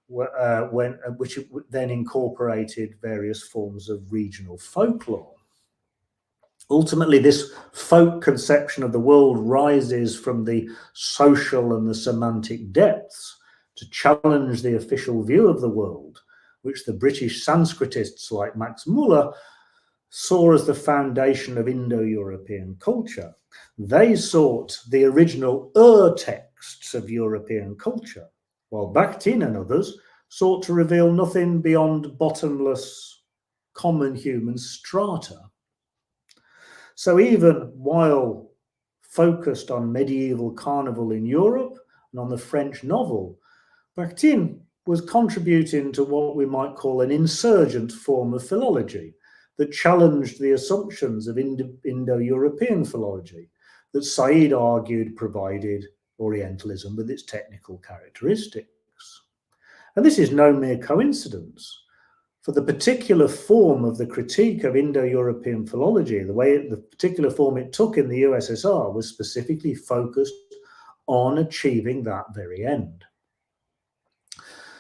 which then incorporated various forms of regional folklore. Ultimately, this folk conception of the world rises from the social and the semantic depths to challenge the official view of the world, which the British Sanskritists like Max Muller saw as the foundation of Indo-European culture. They sought the original texts of European culture, while Bakhtin and others sought to reveal nothing beyond bottomless common human strata. So even while focused on medieval carnival in Europe and on the French novel, Bakhtin was contributing to what we might call an insurgent form of philology that challenged the assumptions of Indo-European philology that Said argued provided Orientalism with its technical characteristics. And this is no mere coincidence, for the particular form of the critique of Indo-European philology, the particular form it took in the USSR was specifically focused on achieving that very end.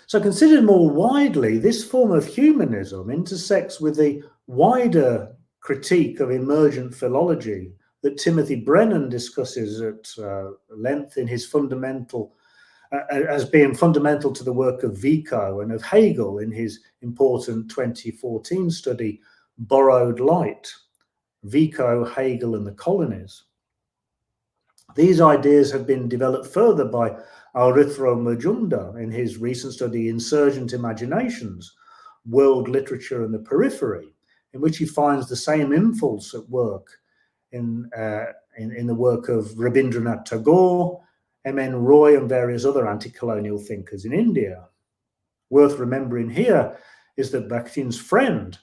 So considered more widely, this form of humanism intersects with the wider critique of emergent philology that Timothy Brennan discusses at length in his as being fundamental to the work of Vico and of Hegel in his important 2014 study, Borrowed Light, Vico, Hegel and the Colonies. These ideas have been developed further by Aurithro Majumdar in his recent study, Insurgent Imaginations, World Literature and the Periphery, in which he finds the same impulse at work in the work of Rabindranath Tagore, M.N. Roy and various other anti-colonial thinkers in India. Worth remembering here is that Bakhtin's friend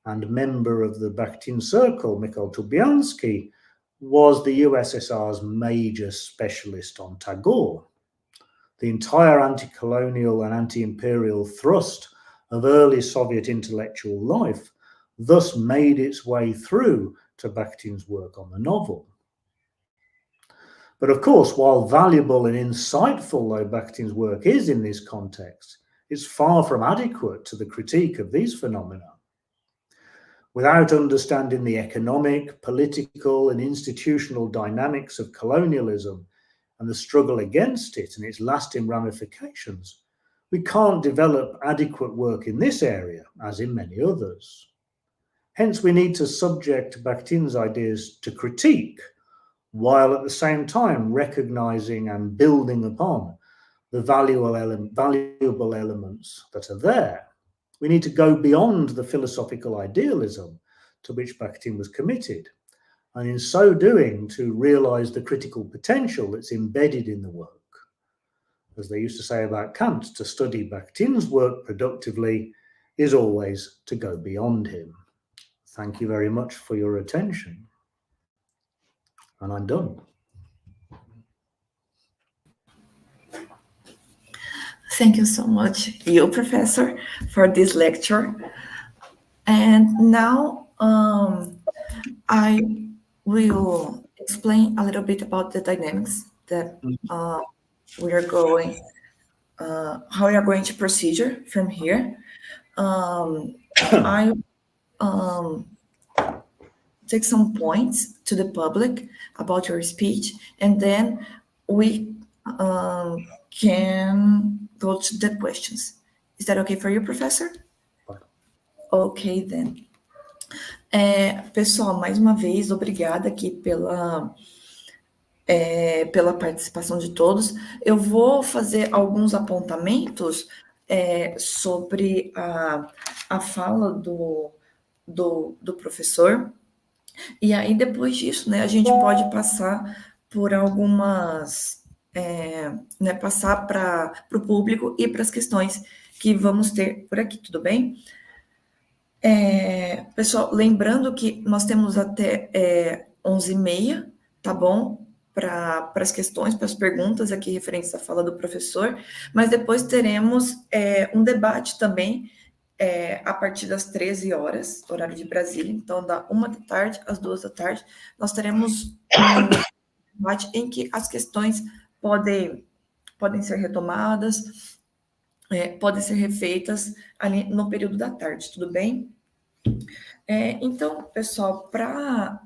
and member of the Bakhtin Circle, Mikhail Tubiansky, was the USSR's major specialist on Tagore. The entire anti-colonial and anti-imperial thrust of early Soviet intellectual life thus made its way through to Bakhtin's work on the novel. But of course, while valuable and insightful though Bakhtin's work is in this context, it's far from adequate to the critique of these phenomena. Without understanding the economic, political, and institutional dynamics of colonialism and the struggle against it and its lasting ramifications, we can't develop adequate work in this area, as in many others. Hence, we need to subject Bakhtin's ideas to critique, while at the same time recognizing and building upon the valuable elements that are there. We need to go beyond the philosophical idealism to which Bakhtin was committed, and in so doing to realize the critical potential that's embedded in the work. As they used to say about Kant, to study Bakhtin's work productively is always to go beyond him. Thank you very much for your attention. And I'm done. Thank you so much, you, Professor, for this lecture. And now I will explain a little bit about the dynamics that we are going, how we are going to procedure from here. I take some points to the public about your speech, and then we can go to the questions. Is that okay for you, Professor? Ok, then. Pessoal, mais uma vez, obrigada aqui pela participação de todos. Eu vou fazer alguns apontamentos sobre a fala do professor, e aí depois disso, né, a gente pode passar por algumas né, passar para o público e para as questões que vamos ter por aqui, tudo bem? Pessoal, lembrando que nós temos até 11h30, tá bom? Para as questões, para as perguntas aqui referentes à fala do professor, mas depois teremos um debate também a partir das 13 horas, horário de Brasília, então da 13h às 14h, nós teremos um debate em que as questões podem ser retomadas, podem ser refeitas ali no período da tarde, tudo bem? Então, pessoal, para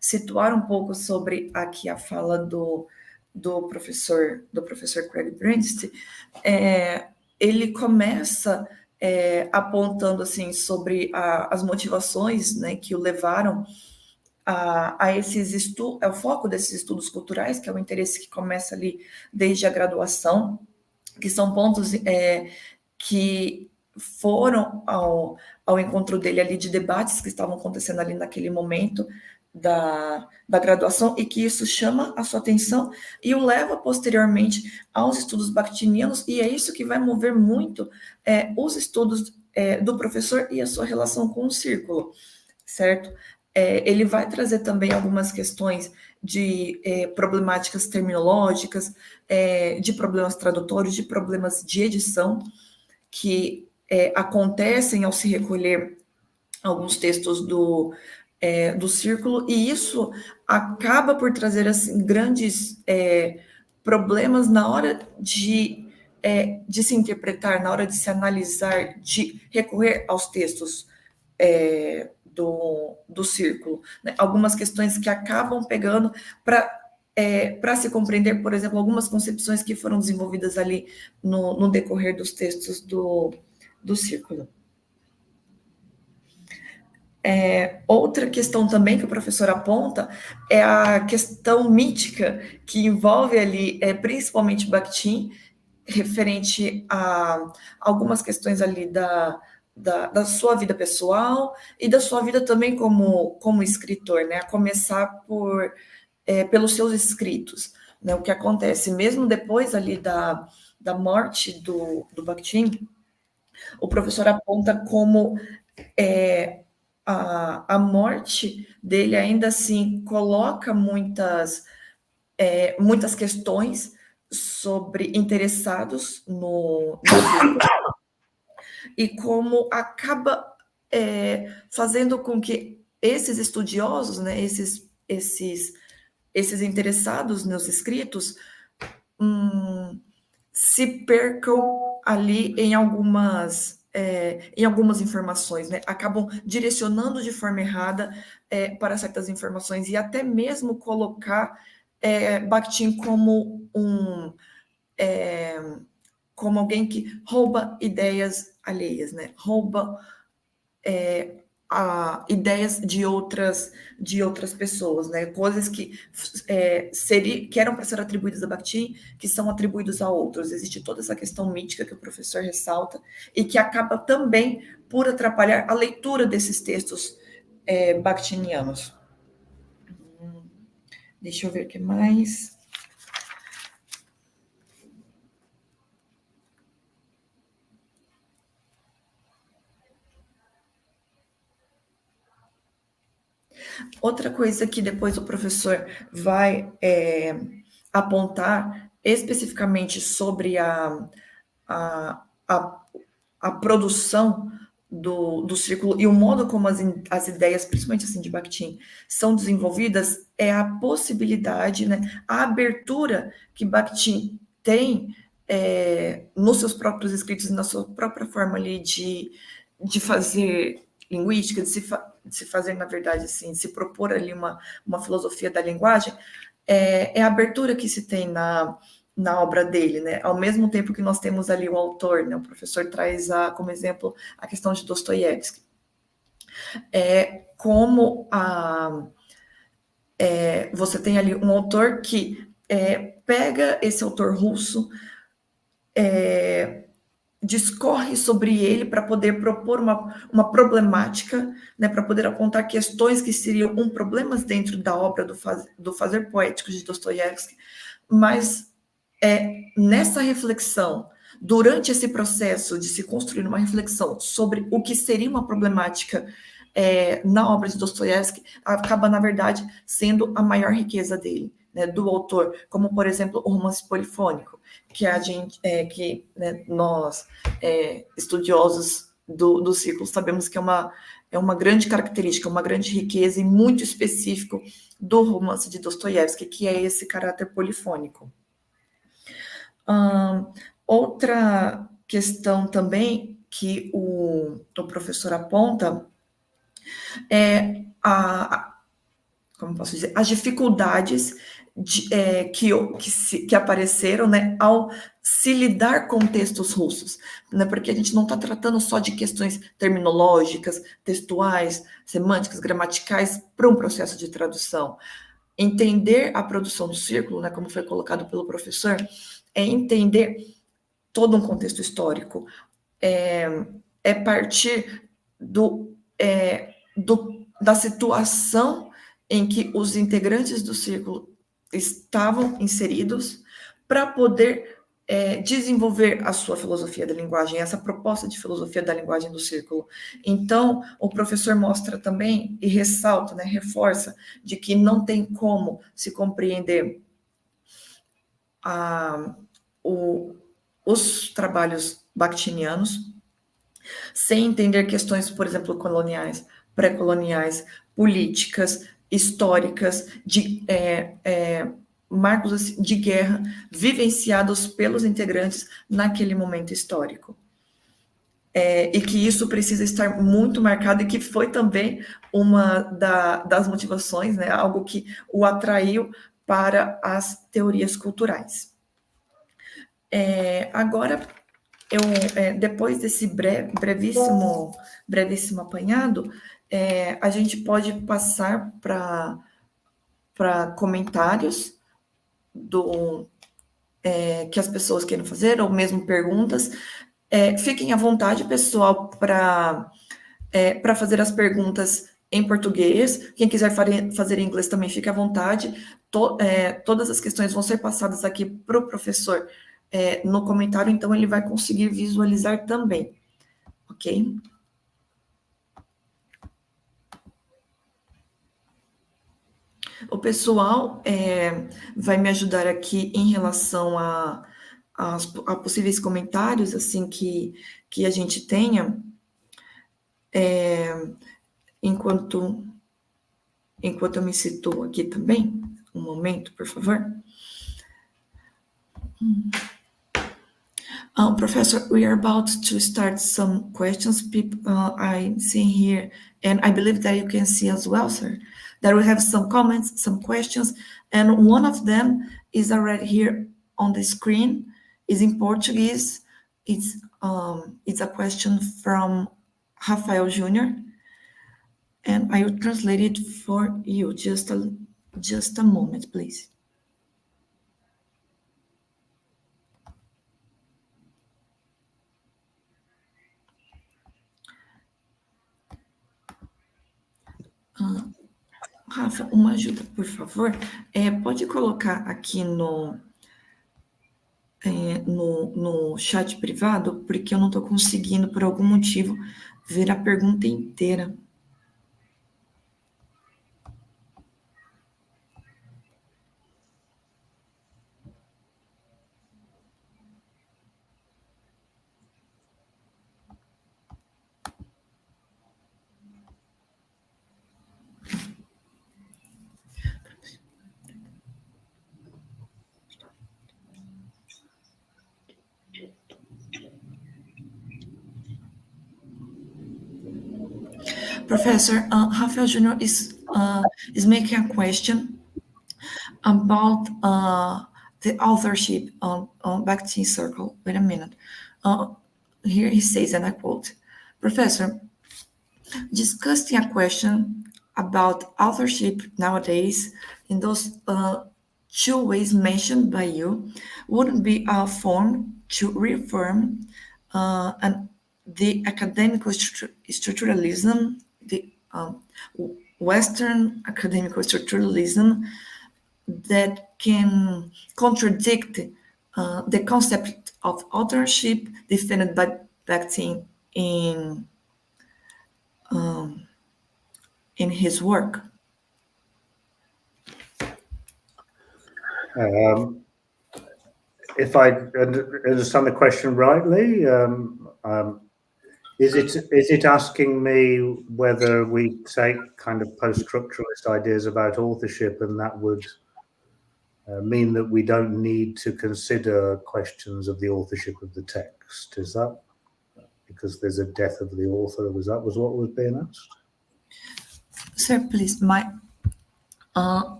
situar um pouco sobre aqui a fala do professor Craig Brandst, ele começa apontando assim sobre as motivações, né, que o levaram a esses estudos, o foco desses estudos culturais, que é o interesse que começa ali desde a graduação, que são pontos que foram ao encontro dele ali de debates que estavam acontecendo ali naquele momento da graduação, e que isso chama a sua atenção e o leva posteriormente aos estudos bakhtinianos, e é isso que vai mover muito os estudos do professor e a sua relação com o círculo, certo? Ele vai trazer também algumas questões de problemáticas terminológicas, de problemas tradutórios, de problemas de edição, que acontecem ao se recolher alguns textos do círculo, e isso acaba por trazer assim, grandes problemas na hora de se interpretar, na hora de se analisar, de recorrer aos textos do círculo, né? Algumas questões que acabam pegando para se compreender, por exemplo, algumas concepções que foram desenvolvidas ali no decorrer dos textos do círculo. Outra questão também que o professor aponta é a questão mítica que envolve ali, principalmente Bakhtin, referente a algumas questões ali da sua vida pessoal e da sua vida também como escritor, né? A começar pelos seus escritos, né? O que acontece, mesmo depois ali da morte do Bakhtin, o professor aponta como a morte dele ainda assim coloca muitas questões sobre interessados no círculo, e como acaba fazendo com que esses estudiosos, né, esses interessados nos escritos, se percam ali em algumas informações, né? Acabam direcionando de forma errada para certas informações, e até mesmo colocar Bakhtin como como alguém que rouba ideias alheias, né? Rouba ideias de outras pessoas, né? Coisas que eram para ser atribuídas a Bakhtin, que são atribuídos a outros. Existe toda essa questão mítica que o professor ressalta e que acaba também por atrapalhar a leitura desses textos bakhtinianos. Deixa eu ver o que mais. Outra coisa que depois o professor vai apontar especificamente sobre a produção do círculo e o modo como as ideias, principalmente assim de Bakhtin, são desenvolvidas, é a possibilidade, né, a abertura que Bakhtin tem nos seus próprios escritos, na sua própria forma ali de fazer linguística, de se fazer, na verdade, assim, se propor ali uma filosofia da linguagem, a abertura que se tem na obra dele, né? Ao mesmo tempo que nós temos ali o autor, né? O professor traz como exemplo a questão de Dostoiévski. Como você tem ali um autor que pega esse autor russo, discorre sobre ele para poder propor uma problemática, né, para poder apontar questões que seriam problemas dentro da obra do fazer poético de Dostoiévski, mas nessa reflexão, durante esse processo de se construir uma reflexão sobre o que seria uma problemática na obra de Dostoiévski, acaba, na verdade, sendo a maior riqueza dele, né, do autor, como, por exemplo, o romance polifônico, que nós, estudiosos do círculo, sabemos que é uma grande característica, uma grande riqueza e muito específico do romance de Dostoiévski, que é esse caráter polifônico. Outra questão também que o professor aponta é como posso dizer, as dificuldades que apareceram, né, ao se lidar com textos russos, né, porque a gente não está tratando só de questões terminológicas, textuais, semânticas, gramaticais, para um processo de tradução. Entender a produção do círculo, né, como foi colocado pelo professor, é entender todo um contexto histórico, é partir da situação em que os integrantes do círculo estavam inseridos para poder desenvolver a sua filosofia da linguagem, essa proposta de filosofia da linguagem do círculo. Então, o professor mostra também e ressalta, né, reforça, de que não tem como se compreender os trabalhos bakhtinianos sem entender questões, por exemplo, coloniais, pré-coloniais, políticas, históricas, de marcos assim, de guerra vivenciados pelos integrantes naquele momento histórico. E que isso precisa estar muito marcado e que foi também uma das motivações, né, algo que o atraiu para as teorias culturais. Agora, depois desse brevíssimo apanhado, a gente pode passar para comentários que as pessoas queiram fazer, ou mesmo perguntas. Fiquem à vontade, pessoal, para fazer as perguntas em português. Quem quiser fazer em inglês também fique à vontade. Todas as questões vão ser passadas aqui para o professor no comentário, então ele vai conseguir visualizar também, ok? O pessoal vai me ajudar aqui em relação a possíveis comentários, assim, que a gente tenha, enquanto eu me situo aqui também. Um momento, por favor. Professor, we are about to start some questions. I'm seeing here, and I believe that you can see as well, sir, that we have some comments, some questions, and one of them is already here on the screen. Is in Portuguese. It's a question from Rafael Jr., and I will translate it for you. Just a moment, please. Rafa, uma ajuda, por favor. Pode colocar aqui no chat privado, porque eu não estou conseguindo, por algum motivo, ver a pergunta inteira. Professor, Rafael Jr. is making a question about the authorship on Bakhtin Circle. Wait a minute. Here he says, and I quote, Professor, discussing a question about authorship nowadays in those two ways mentioned by you wouldn't be a form to reaffirm the academic structuralism, the Western academic structuralism that can contradict the concept of authorship defined by Bakhtin in his work? If I understand the question rightly, is it asking me whether we take kind of post-structuralist ideas about authorship and that would mean that we don't need to consider questions of the authorship of the text? Is that because there's a death of the author? Was what was being asked? Sir, please,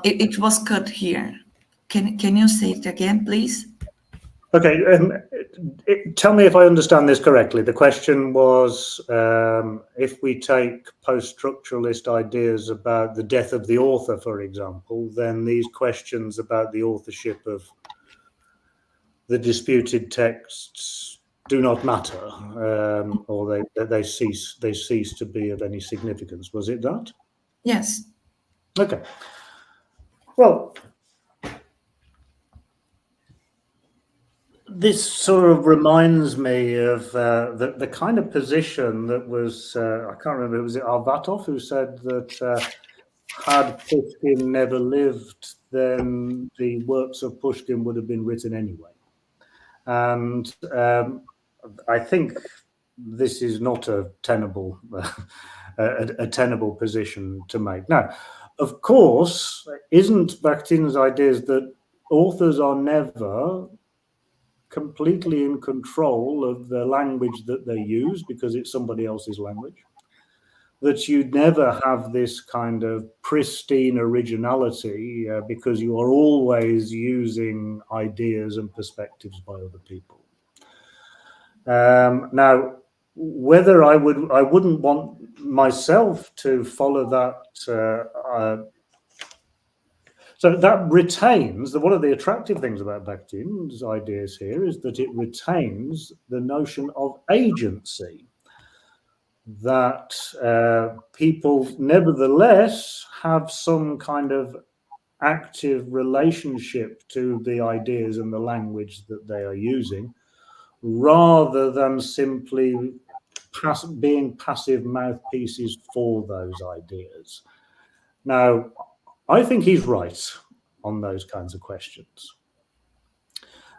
it was cut here. Can you say it again, please? Okay, tell me if I understand this correctly. The question was, if we take post-structuralist ideas about the death of the author, for example, then these questions about the authorship of the disputed texts do not matter, or they cease to be of any significance. Was it that? Yes. Okay. Well, this sort of reminds me of the kind of position that was, I can't remember, was it Arbatov who said that had Pushkin never lived, then the works of Pushkin would have been written anyway. And I think this is not a tenable position to make. Now, of course, isn't Bakhtin's ideas that authors are never completely in control of the language that they use because it's somebody else's language, that you never have this kind of pristine originality because you are always using ideas and perspectives by other people. Now, whether I wouldn't want myself to follow that. So that retains, one of the attractive things about Bakhtin's ideas here is that it retains the notion of agency, that people nevertheless have some kind of active relationship to the ideas and the language that they are using, rather than simply being passive mouthpieces for those ideas. Now, I think he's right on those kinds of questions.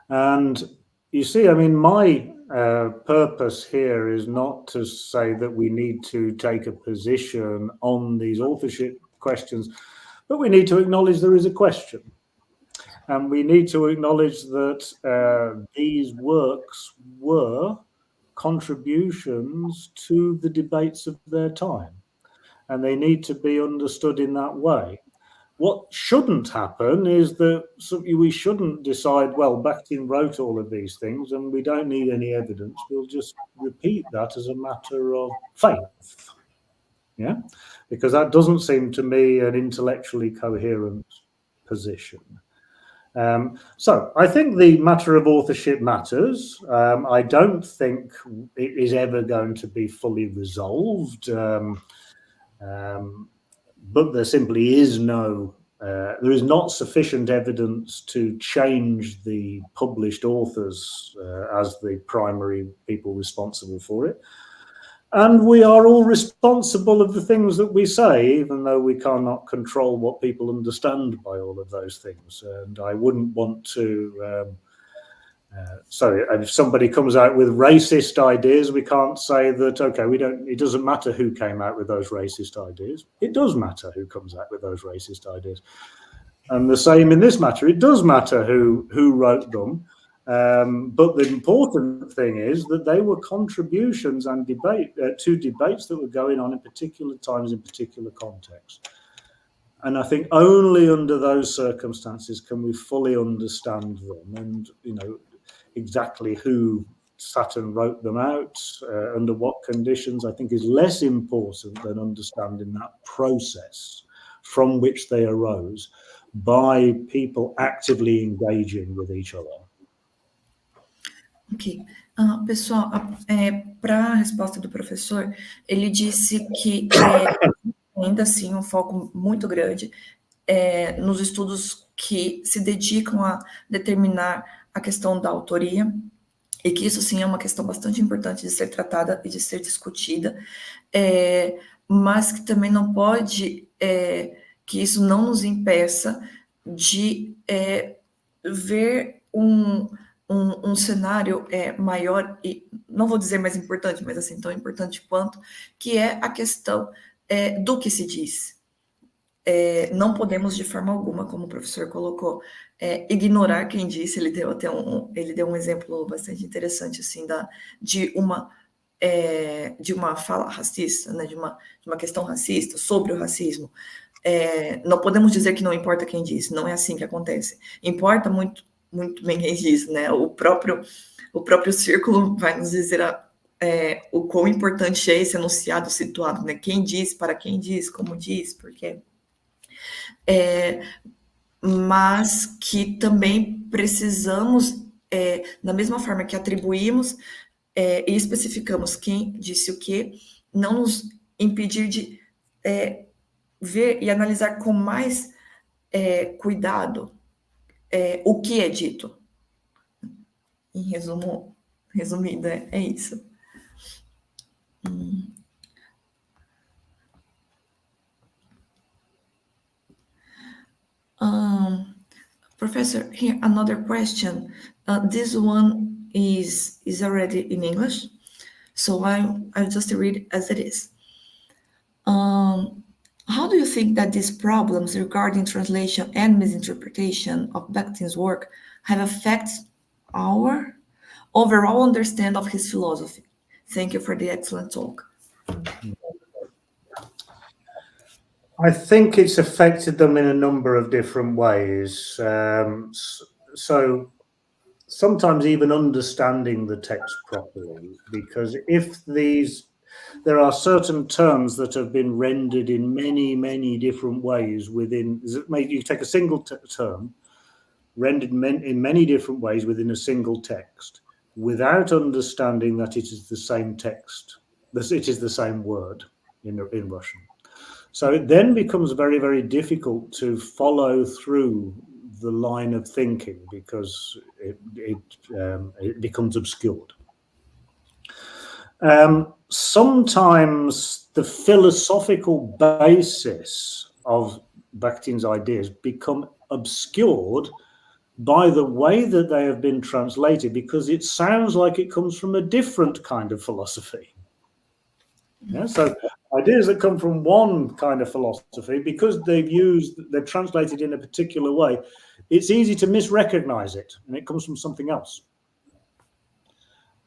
And you see, I mean, my purpose here is not to say that we need to take a position on these authorship questions, but we need to acknowledge there is a question. And we need to acknowledge that these works were contributions to the debates of their time, and they need to be understood in that way. What shouldn't happen is that we shouldn't decide, well, Bakhtin wrote all of these things and we don't need any evidence. We'll just repeat that as a matter of faith. Yeah, because that doesn't seem to me an intellectually coherent position. So I think the matter of authorship matters. I don't think it is ever going to be fully resolved. But there simply is there is not sufficient evidence to change the published authors as the primary people responsible for it. And we are all responsible of the things that we say, even though we cannot control what people understand by all of those things. And I wouldn't want to... if somebody comes out with racist ideas, we can't say that, okay, it doesn't matter who came out with those racist ideas. It does matter who comes out with those racist ideas. And the same in this matter, it does matter who wrote them. But the important thing is that they were contributions and to debates that were going on in particular times, in particular contexts. And I think only under those circumstances can we fully understand them. And, exactly who sat and wrote them out, under what conditions, I think is less important than understanding that process from which they arose by people actively engaging with each other. Ok. Pessoal, para a resposta do professor, ele disse que ainda assim um foco muito grande nos estudos que se dedicam a determinar a questão da autoria, e que isso sim é uma questão bastante importante de ser tratada e de ser discutida, mas que também não pode, que isso não nos impeça de ver um cenário maior, e não vou dizer mais importante, mas assim, tão importante quanto, que é a questão do que se diz. Não podemos, de forma alguma, como o professor colocou, ignorar quem disse. Ele deu até um exemplo bastante interessante, assim, de uma fala racista, né, de uma questão racista, sobre o racismo. Não podemos dizer que não importa quem disse, não é assim que acontece. Importa muito, muito bem quem diz, né? O próprio Círculo vai nos dizer o quão importante é esse enunciado situado, né? Quem diz, para quem diz, como diz, porque... mas que também precisamos, da mesma forma que atribuímos e especificamos quem disse o quê, não nos impedir de ver e analisar com mais cuidado o que é dito. Em resumido, é isso. Professor, here another question. This one is already in English, so I'll just read as it is. How do you think that these problems regarding translation and misinterpretation of Bakhtin's work have affected our overall understanding of his philosophy? Thank you for the excellent talk. I think it's affected them in a number of different ways. So sometimes even understanding the text properly, because there are certain terms that have been rendered in many, many different ways within, you take a single term, rendered in many different ways within a single text, without understanding that it is the same text, that it is the same word in Russian. So it then becomes very, very difficult to follow through the line of thinking, because it becomes obscured. Sometimes the philosophical basis of Bakhtin's ideas become obscured by the way that they have been translated, because it sounds like it comes from a different kind of philosophy. Yeah, so ideas that come from one kind of philosophy, because they're translated in a particular way, it's easy to misrecognize it, and it comes from something else.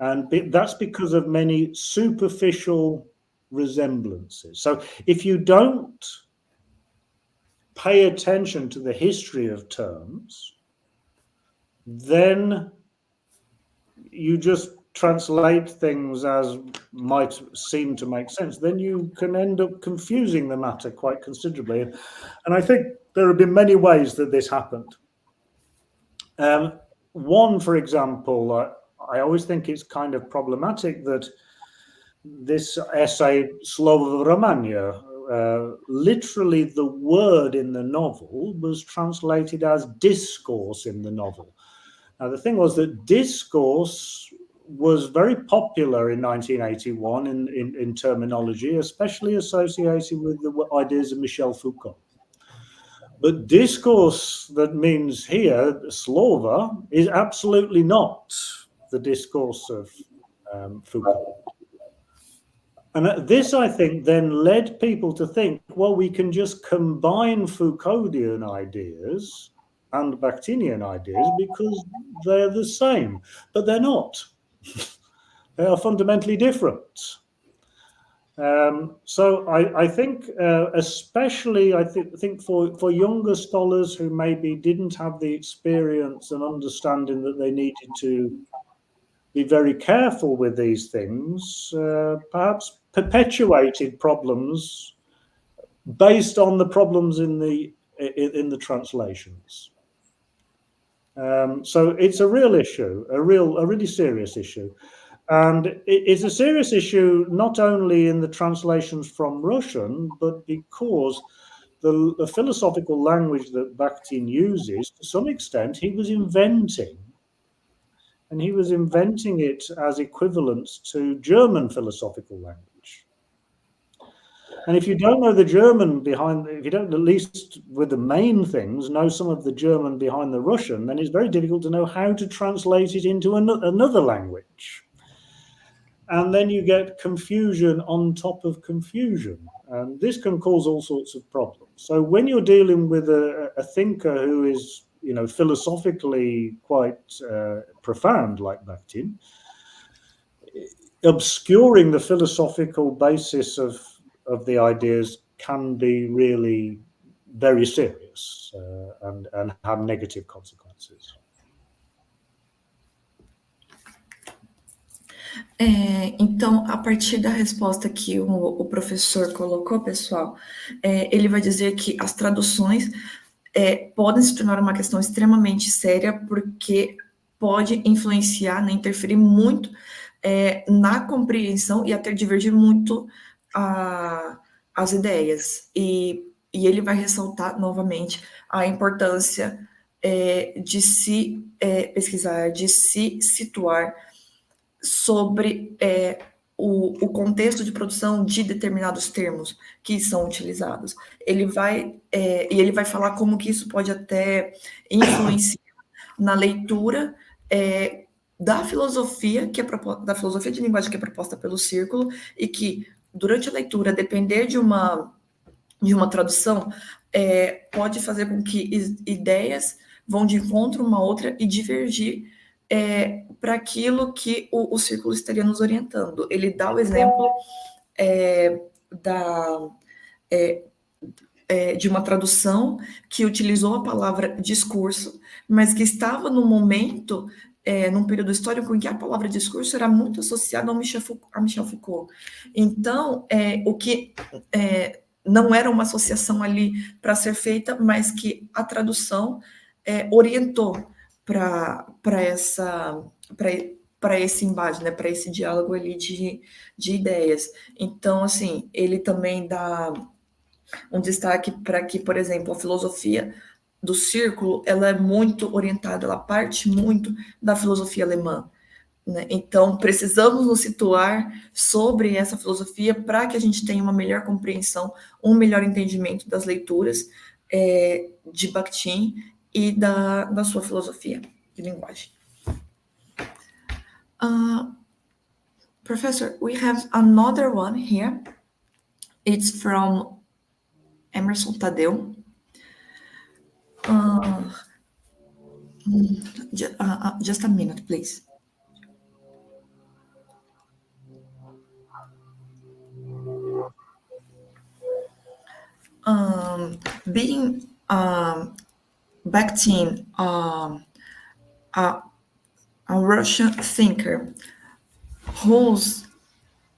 And that's because of many superficial resemblances. So if you don't pay attention to the history of terms, then you just translate things as might seem to make sense. Then you can end up confusing the matter quite considerably. And I think there have been many ways that this happened. One, for example, I always think it's kind of problematic that this essay, Slovo Romania, literally the word in the novel was translated as discourse in the novel. Now, the thing was that discourse was very popular in 1981 in terminology, especially associated with the ideas of Michel Foucault. But discourse that means here, slova, is absolutely not the discourse of Foucault. And this, I think, then led people to think, well, we can just combine Foucauldian ideas and Bakhtinian ideas because they're the same, but they're not. They are fundamentally different. So I think, especially, I think for younger scholars who maybe didn't have the experience and understanding that they needed to be very careful with these things, perhaps perpetuated problems based on the problems in the translations. So it's a real issue, a really serious issue. And it's a serious issue not only in the translations from Russian, but because the philosophical language that Bakhtin uses, to some extent, he was inventing. And he was inventing it as equivalents to German philosophical language. And if you don't know the German behind, if you don't, at least with the main things, know some of the German behind the Russian, then it's very difficult to know how to translate it into another language. And then you get confusion on top of confusion. And this can cause all sorts of problems. So when you're dealing with a thinker who is, philosophically quite profound like Bakhtin, obscuring the philosophical basis of the ideas can be really very serious and have negative consequences. Então, a partir da resposta que o professor colocou, pessoal, ele vai dizer que as traduções podem se tornar uma questão extremamente séria, porque pode influenciar, né, interferir muito na compreensão e até divergir muito as ideias. E ele vai ressaltar novamente a importância de se pesquisar, de se situar sobre o contexto de produção de determinados termos que são utilizados. Ele vai falar como que isso pode até influenciar na leitura da filosofia de linguagem que é proposta pelo Círculo, e que durante a leitura, depender de uma tradução, pode fazer com que ideias vão de encontro uma outra e divergir para aquilo que o Círculo estaria nos orientando. Ele dá o exemplo de uma tradução que utilizou a palavra discurso, mas que estava num momento, num período histórico em que a palavra discurso era muito associada a Michel Foucault. Então, o que não era uma associação ali para ser feita, mas que a tradução orientou para esse embate, né, para esse diálogo ali de ideias. Então, assim, ele também dá um destaque para que, por exemplo, a filosofia do Círculo, ela é muito orientada, ela parte muito da filosofia alemã, né? Então, precisamos nos situar sobre essa filosofia para que a gente tenha uma melhor compreensão, um melhor entendimento das leituras de Bakhtin e da sua filosofia de linguagem. Professor, we have another one here. It's from Emerson Tadeu. Just a minute, please. Being Bakhtin, a Russian thinker whose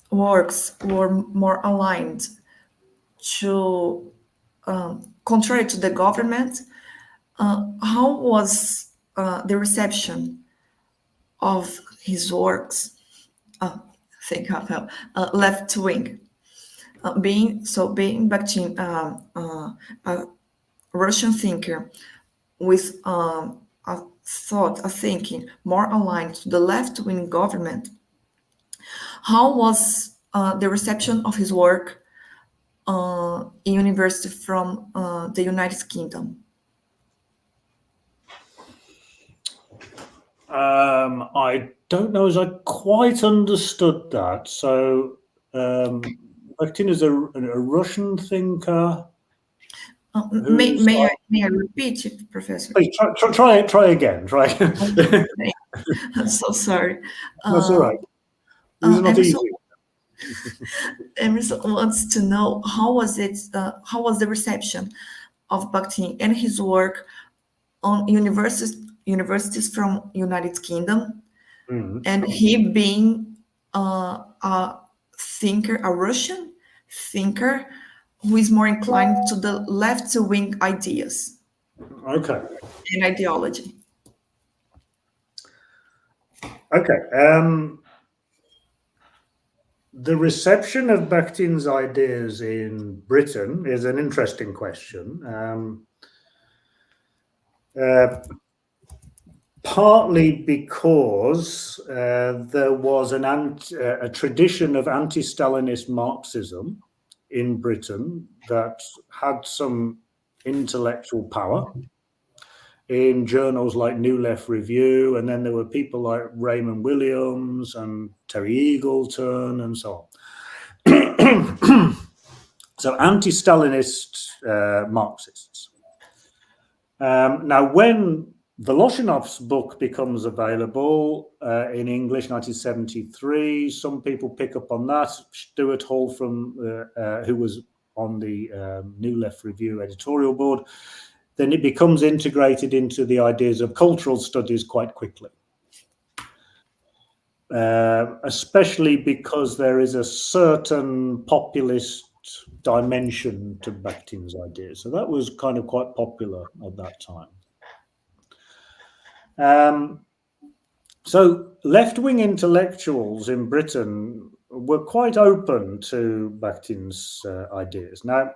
works were more aligned to contrary to the government, how was the reception of his works? Left wing. Being Bakhtin, a Russian thinker with a thinking more aligned to the left-wing government, how was the reception of his work in university from the United Kingdom? I don't know as I quite understood that. So Bakhtin is a Russian thinker. May I repeat it, Professor? Please try again. I'm so sorry. That's all right. This is not easy. Emerson wants to know how was the reception of Bakhtin and his work on universities from United Kingdom, and he being a thinker, a Russian thinker who is more inclined to the left-wing ideas. Okay. And ideology. Okay. The reception of Bakhtin's ideas in Britain is an interesting question. Partly because there was a tradition of anti-Stalinist Marxism in Britain that had some intellectual power in journals like New Left Review, and then there were people like Raymond Williams and Terry Eagleton and so on. So anti-Stalinist Marxists. Now, when Voloshinov's book becomes available in English, 1973, some people pick up on that. Stuart Hall, who was on the New Left Review editorial board, then it becomes integrated into the ideas of cultural studies quite quickly. Especially because there is a certain populist dimension to Bakhtin's ideas. So that was kind of quite popular at that time. So left-wing intellectuals in Britain were quite open to Bakhtin's ideas. Now,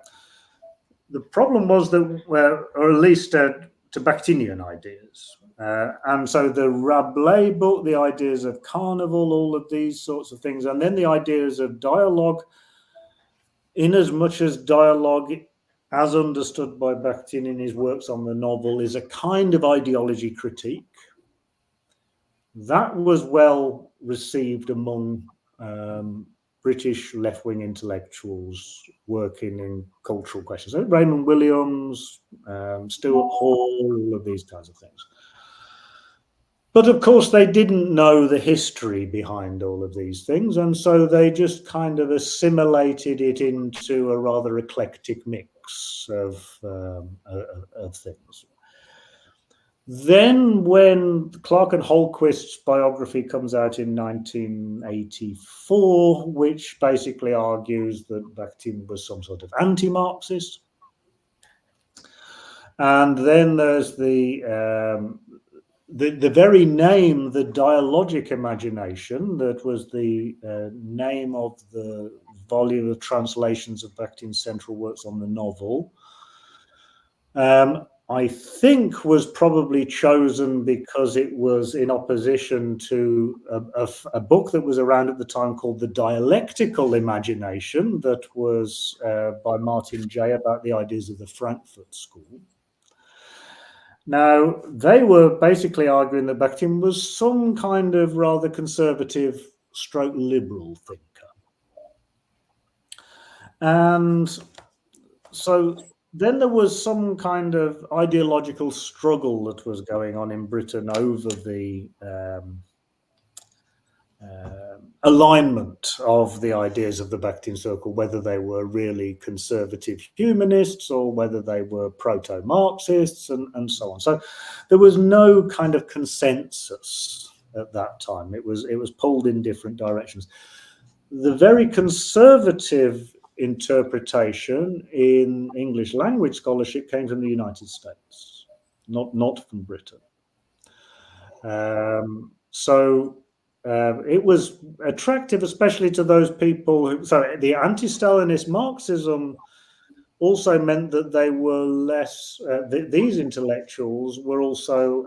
the problem was that, or at least to Bakhtinian ideas. And so the Rabelais book, the ideas of carnival, all of these sorts of things, and then the ideas of dialogue, in as much as dialogue, as understood by Bakhtin in his works on the novel, is a kind of ideology critique. That was well received among British left-wing intellectuals working in cultural questions. So Raymond Williams, Stuart Hall, all of these kinds of things. But of course, they didn't know the history behind all of these things, and so they just kind of assimilated it into a rather eclectic mix of things. Then when Clark and Holquist's biography comes out in 1984, which basically argues that Bakhtin was some sort of anti-Marxist. And then there's the very name, the dialogic imagination, that was the name of the volume of translations of Bakhtin's central works on the novel. I think was probably chosen because it was in opposition to a book that was around at the time called The Dialectical Imagination, that was by Martin Jay, about the ideas of the Frankfurt School. Now, they were basically arguing that Bakhtin was some kind of rather conservative stroke liberal thinker. And so then there was some kind of ideological struggle that was going on in Britain over the alignment of the ideas of the Bakhtin circle, whether they were really conservative humanists or whether they were proto-Marxists and so on. So there was no kind of consensus at that time. It was pulled in different directions. The very conservative interpretation in English language scholarship came from the United States, not from Britain. It was attractive, especially to those people who. So the anti-Stalinist Marxism also meant that they were less. These intellectuals were also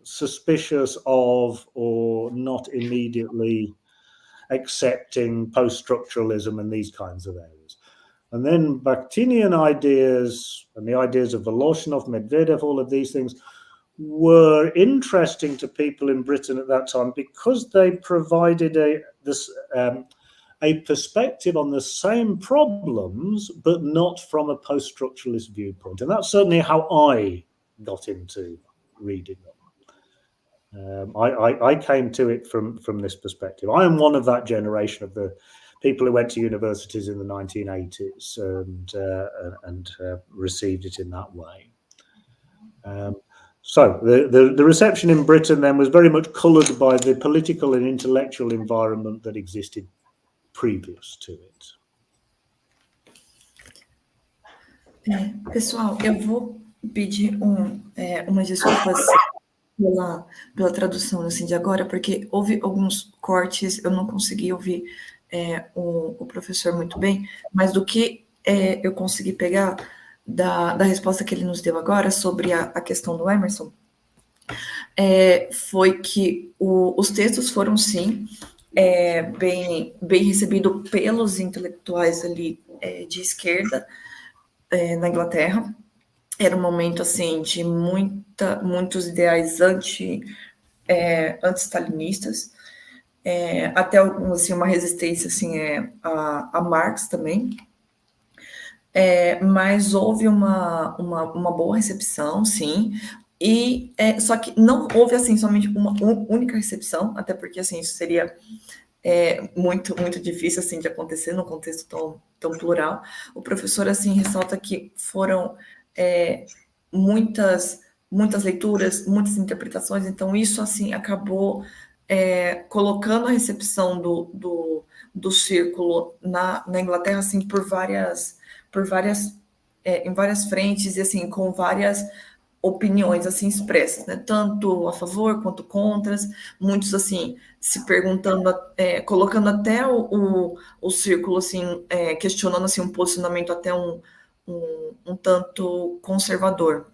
suspicious of, or not immediately accepting, post-structuralism and these kinds of areas. And then Bakhtinian ideas and the ideas of Voloshinov, Medvedev, all of these things were interesting to people in Britain at that time because they provided a perspective on the same problems, but not from a post-structuralist viewpoint. And that's certainly how I got into reading them. I came to it from this perspective. I am one of that generation of the people who went to universities in the 1980s and received it in that way. So the reception in Britain then was very much coloured by the political and intellectual environment that existed previous to it. Pessoal, eu vou pedir umas desculpas pela tradução assim, de agora, porque houve alguns cortes, eu não consegui ouvir o professor muito bem, mas do que eu consegui pegar da resposta que ele nos deu agora sobre a questão do Emerson, foi que os textos foram, sim, bem recebidos pelos intelectuais ali de esquerda na Inglaterra. Era um momento assim de muitos ideais anti-stalinistas, até assim, uma resistência assim, a Marx também. Mas houve uma boa recepção, sim. E só que não houve assim somente uma única recepção, até porque assim isso seria muito difícil assim de acontecer num contexto tão plural. O professor assim ressalta que foram muitas leituras, muitas interpretações, então isso assim acabou colocando a recepção do círculo na Inglaterra assim em várias frentes e assim com várias opiniões assim expressas, né? Tanto a favor quanto contras, muitos assim se perguntando, colocando até o círculo assim, questionando assim um posicionamento até um tanto conservador.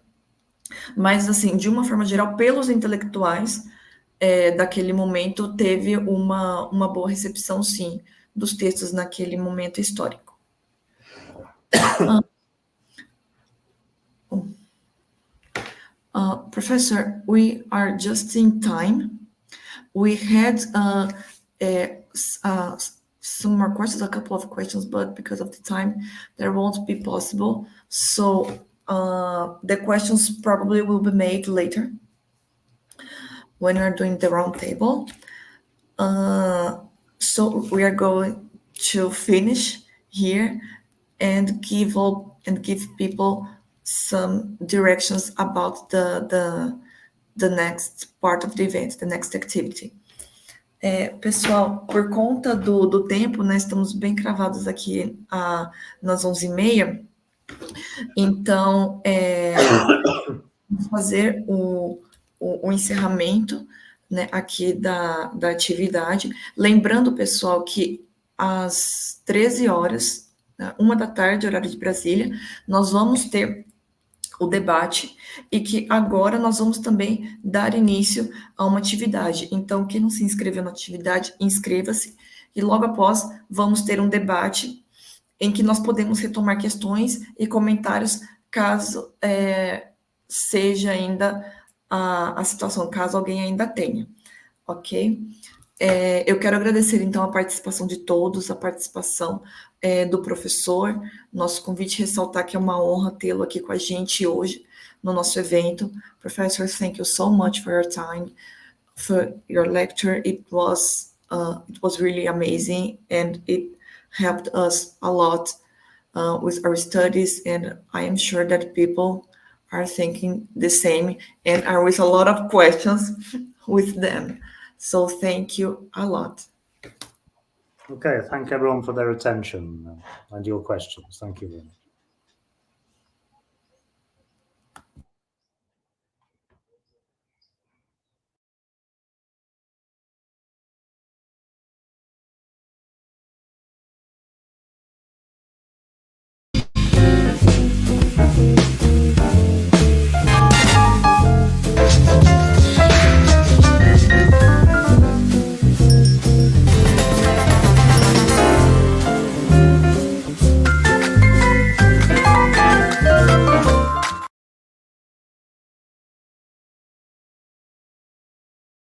Mas assim, de uma forma geral, pelos intelectuais daquele momento, teve uma boa recepção, sim, dos textos naquele momento histórico. Professor, we are just in time. We had some more questions, a couple of questions, but because of the time, there won't be possible. So the questions probably will be made later when we are doing the roundtable. So we are going to finish here and give people some directions about the next part of the event, the next activity. Pessoal, por conta do tempo, né, estamos bem cravados aqui nas 11h30, então vou fazer o encerramento, né, aqui da atividade. Lembrando, pessoal, que às 13 horas, 13h, horário de Brasília, nós vamos ter o debate e que agora nós vamos também dar início a uma atividade. Então, quem não se inscreveu na atividade, inscreva-se e logo após vamos ter um debate em que nós podemos retomar questões e comentários caso seja ainda a situação, caso alguém ainda tenha, ok? Eu quero agradecer, então, a participação de todos, a participação do professor. Nosso convite ressaltar que é uma honra tê-lo aqui com a gente hoje no nosso evento. Professor, thank you so much for your time, for your lecture. It was really amazing and it helped us a lot with our studies, and I am sure that people are thinking the same and are with a lot of questions with them. So thank you a lot. Okay, thank everyone for their attention and your questions. Thank you very much.